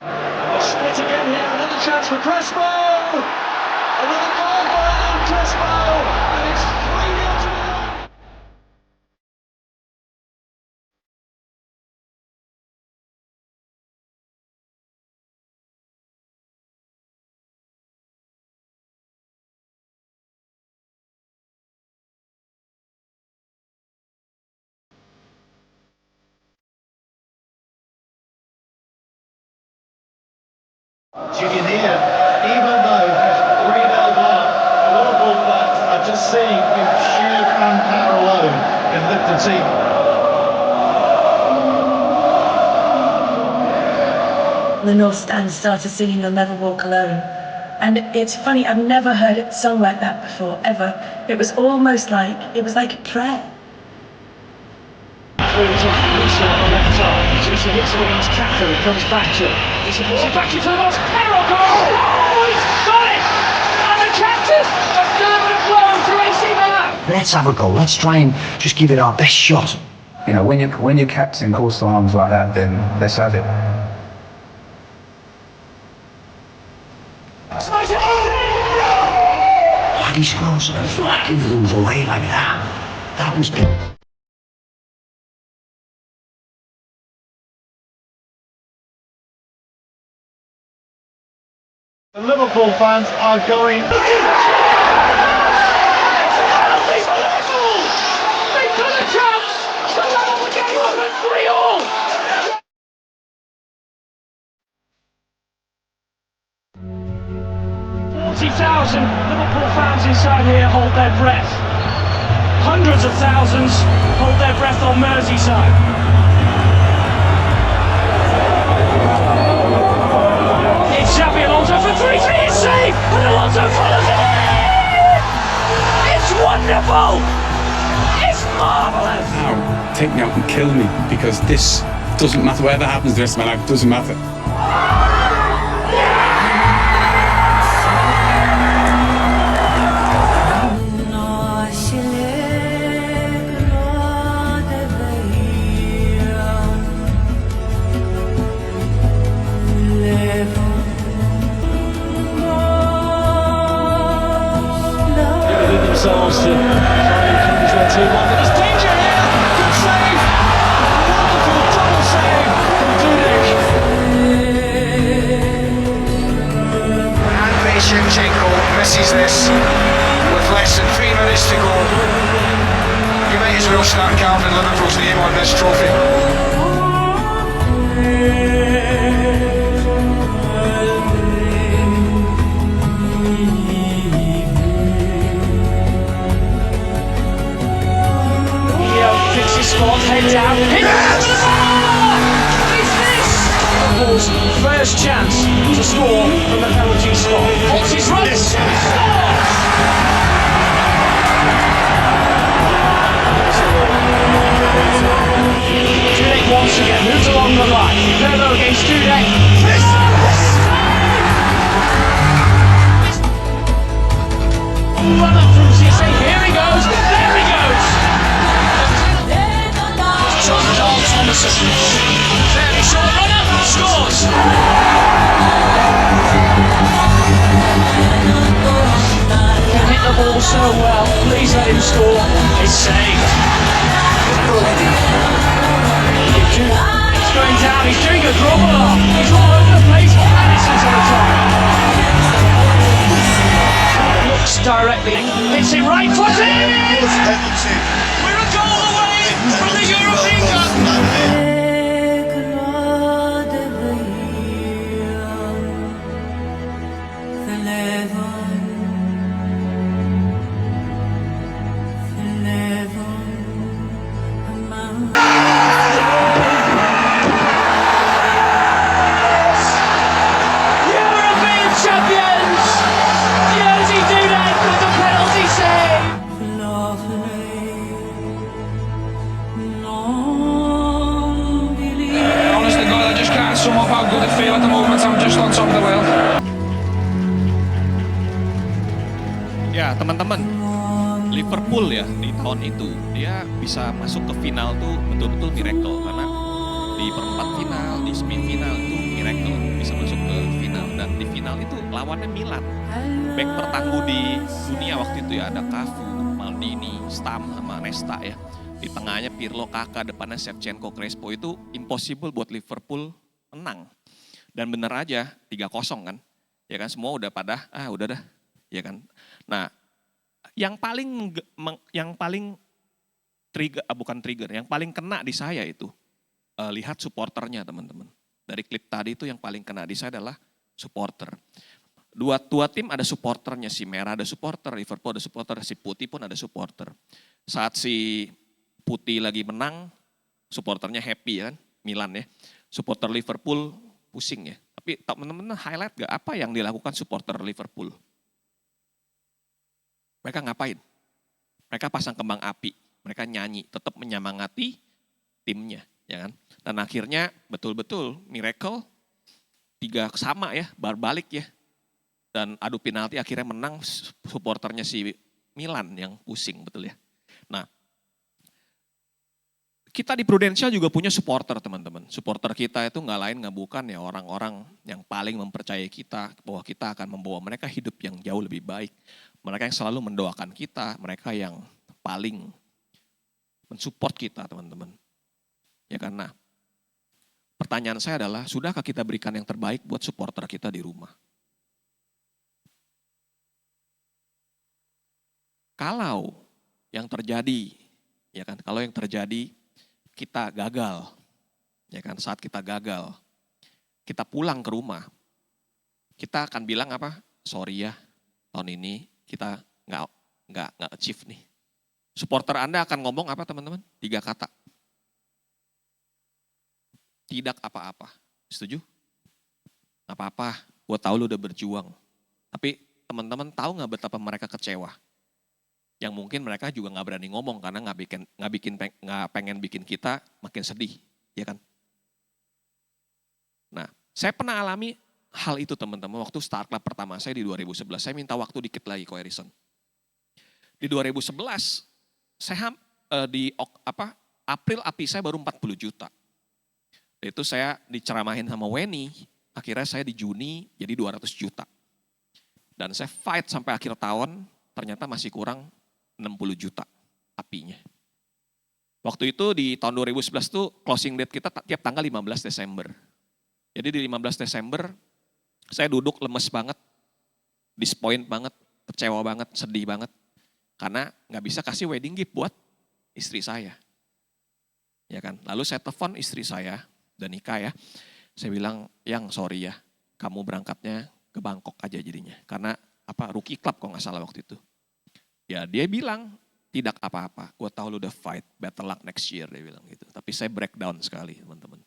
A split again here, another chance for Crespo! Another goal by Crespo! Julian here, even though they're 3-0 down, the Liverpool fans are just seeing with sheer fan power alone can lift the team. The North Stand started singing "You'll Never Walk Alone." And it's funny, I've never heard it sung like that before, ever. It was almost like, it was like a prayer. Through to Lisa on the left side. Lisa hits it against Kaka, it comes back to it. Lisa puts it back into the box. Perro goal! Oh, he's got it! And the captain of Dermot Blow to AC Milan. Let's have a go. Let's try and just give it our best shot. You know, when your captain calls to arms like that, then let's have it. Smash it! Why these girls are fucking move away like that? That was good. The Liverpool fans are going. It's a penalty for Liverpool! They've got a chance to level the game up at 3-all! 40,000 Liverpool fans inside here hold their breath. Hundreds of thousands hold their breath on Merseyside. It's Xabi Alonso for 3-3, it's safe, and Alonso follows it in! It's wonderful! It's marvellous! Now, take me out and kill me, because this doesn't matter. Whatever happens the rest of my life doesn't matter. Themselves to try and encourage their team on. There's danger here! Good save! Wonderful double save from Dudek. Andrei Shevchenko misses this with less than 3 minutes to go. You might as well start carving Liverpool's name on this trophy. Leo picks his spot, head down, hit Is this Liverpool's first chance to score from the penalty spot? What's his run? Dudek once again moves along the line. Pirlo against Dudek. Run up from Cisse. Here he goes. There he goes. John Dahl Thomason. Very short run up. Scores. Can hit the ball so well. Please let him score. It's saved. He's going down. He's doing a dribble. He's all over the place. Madison's on the top. Looks directly. It's in right footed. We're a goal away from the European Cup. European champions! Jerzy Dudek with the penalty save! Honest to God, I just can't sum up how good I feel at the moment. I'm just on top of the world. Ya teman-teman, Liverpool ya di tahun itu dia bisa masuk ke final tuh betul-betul miracle karena di perempat final, di semifinal itu miracle bisa masuk ke final dan di final itu lawannya Milan. Back tertangguh di dunia waktu itu ya ada Cafu, Maldini, Stam sama Nesta ya. Di tengahnya Pirlo, Kaka, depannya Shevchenko, Crespo itu impossible buat Liverpool menang. Dan bener aja 3-0 kan. Ya kan semua udah pada udah dah. Ya kan. Nah, yang paling trigger bukan trigger, yang paling kena di saya itu lihat supporternya teman-teman. Dari klip tadi itu yang paling kena di saya adalah supporter. Dua tim ada supporternya, si merah ada supporter, Liverpool ada supporter, si putih pun ada supporter. Saat si putih lagi menang, supporternya happy ya kan, Milan ya. Supporter Liverpool pusing ya. Tapi teman-teman highlight gak apa yang dilakukan supporter Liverpool? Mereka ngapain? Mereka pasang kembang api, mereka nyanyi, tetap menyemangati timnya, ya kan? Dan akhirnya betul-betul miracle 3 sama ya, balik ya. Dan adu penalti akhirnya menang supporternya si Milan yang pusing betul ya. Nah, kita di Prudential juga punya supporter teman-teman. Supporter kita itu nggak lain nggak bukan ya orang-orang yang paling mempercayai kita bahwa kita akan membawa mereka hidup yang jauh lebih baik. Mereka yang selalu mendoakan kita, mereka yang paling mensupport kita teman-teman. Ya karena pertanyaan saya adalah, sudahkah kita berikan yang terbaik buat supporter kita di rumah? Kalau yang terjadi, ya kan, kalau yang terjadi kita gagal, ya kan, saat kita gagal, kita pulang ke rumah, kita akan bilang apa? Sorry ya, tahun ini kita nggak achieve nih. Supporter Anda akan ngomong apa teman-teman? 3 kata. Tidak apa-apa. Setuju? Gak apa-apa, gue tahu lu udah berjuang. Tapi teman-teman tahu gak betapa mereka kecewa? Yang mungkin mereka juga gak berani ngomong karena gak pengen bikin kita makin sedih, ya kan? Nah, saya pernah alami hal itu teman-teman waktu Start Club pertama saya di 2011. Saya minta waktu dikit lagi Ko Harrison. Di 2011, saya di April API saya baru 40 juta. Itu saya diceramahin sama Weni, akhirnya saya di Juni jadi 200 juta. Dan saya fight sampai akhir tahun, ternyata masih kurang 60 juta apinya. Waktu itu di tahun 2011 tuh closing date kita tiap tanggal 15 Desember. Jadi di 15 Desember saya duduk lemes banget, disappoint banget, kecewa banget, sedih banget. Karena gak bisa kasih wedding gift buat istri saya. Ya kan? Lalu saya telepon istri saya, udah nikah ya. Saya bilang, yang sorry ya, kamu berangkatnya ke Bangkok aja jadinya. Karena rookie club kok gak salah waktu itu. Ya dia bilang, tidak apa-apa, gue tahu lu udah fight, better luck next year, dia bilang gitu. Tapi saya breakdown sekali teman-teman.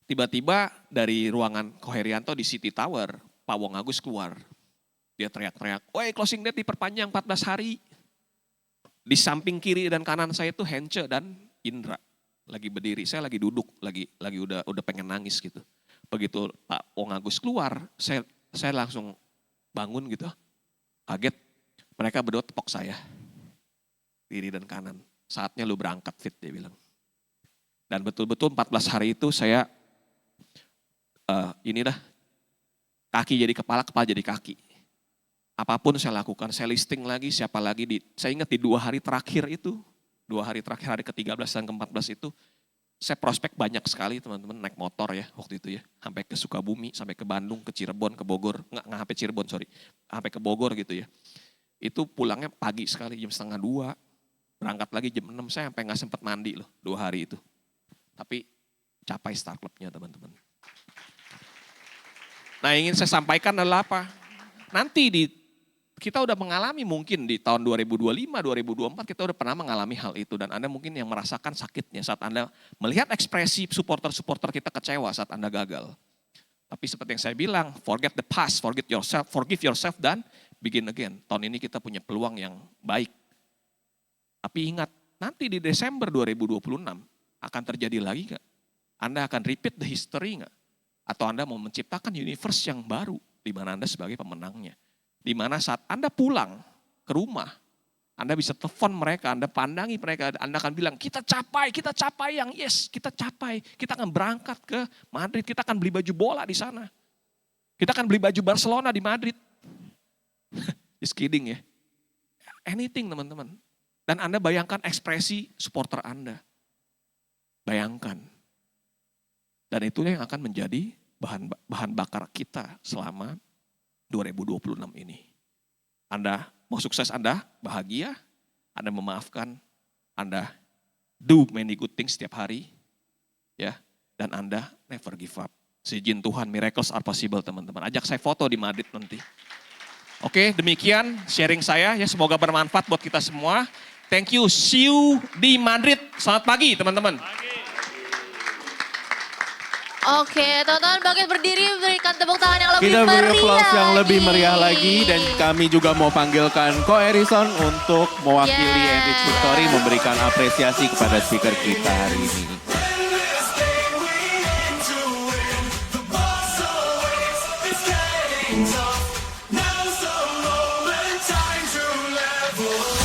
Tiba-tiba dari ruangan Ko Herianto di City Tower, Pak Wong Agus keluar. Dia teriak-teriak, woi closing date diperpanjang 14 hari. Di samping kiri dan kanan saya itu Hence dan Indra. Lagi berdiri, saya lagi duduk, lagi udah pengen nangis gitu. Begitu Pak Wong Agus keluar, saya langsung bangun gitu, kaget. Mereka berdua tepok saya, kiri dan kanan. Saatnya lu berangkat Fit, dia bilang. Dan betul-betul 14 hari itu saya, kaki jadi kepala, kepala jadi kaki. Apapun saya lakukan, saya listing lagi, siapa lagi, saya ingat di 2 hari terakhir itu, 2 hari terakhir, hari ke-13 dan ke-14 itu, saya prospek banyak sekali teman-teman naik motor ya waktu itu ya. Sampai ke Sukabumi, sampai ke Bandung, ke Cirebon, ke Bogor. Nggak sampai Cirebon, sorry. Sampai ke Bogor gitu ya. Itu pulangnya pagi sekali, jam 1:30. Berangkat lagi jam 6, saya sampai nggak sempat mandi loh 2 hari itu. Tapi capai Start Club-nya teman-teman. Nah ingin saya sampaikan adalah apa? Nanti kita udah mengalami mungkin di tahun 2025, 2024 kita udah pernah mengalami hal itu. Dan Anda mungkin yang merasakan sakitnya saat Anda melihat ekspresi supporter-supporter kita kecewa saat Anda gagal. Tapi seperti yang saya bilang, forget the past, forgive yourself dan begin again. Tahun ini kita punya peluang yang baik. Tapi ingat, nanti di Desember 2026 akan terjadi lagi gak? Anda akan repeat the history gak? Atau Anda mau menciptakan universe yang baru di mana Anda sebagai pemenangnya. Di mana saat Anda pulang ke rumah, Anda bisa telepon mereka, Anda pandangi mereka, Anda akan bilang, kita capai yang yes, kita capai. Kita akan berangkat ke Madrid, kita akan beli baju bola di sana. Kita akan beli baju Barcelona di Madrid. Just kidding ya. Anything teman-teman. Dan Anda bayangkan ekspresi supporter Anda. Bayangkan. Dan itu yang akan menjadi bahan bakar kita selama 2026 ini. Anda mau sukses, Anda bahagia, Anda memaafkan, Anda do many good things setiap hari, ya, dan Anda never give up. Seizin Tuhan, miracles are possible teman-teman. Ajak saya foto di Madrid nanti. Oke, demikian sharing saya ya, semoga bermanfaat buat kita semua. Thank you, see you di Madrid. Selamat pagi teman-teman. Oke, teman-teman bangkit berdiri, berikan tepuk tangan yang lebih Kita beri meriah applause yang lebih lagi. meriah lagi dan kami juga mau panggilkan Ko Erison untuk mewakili Yes. Enrich Victory memberikan apresiasi kepada speaker kita hari ini. Now's the moment, time to level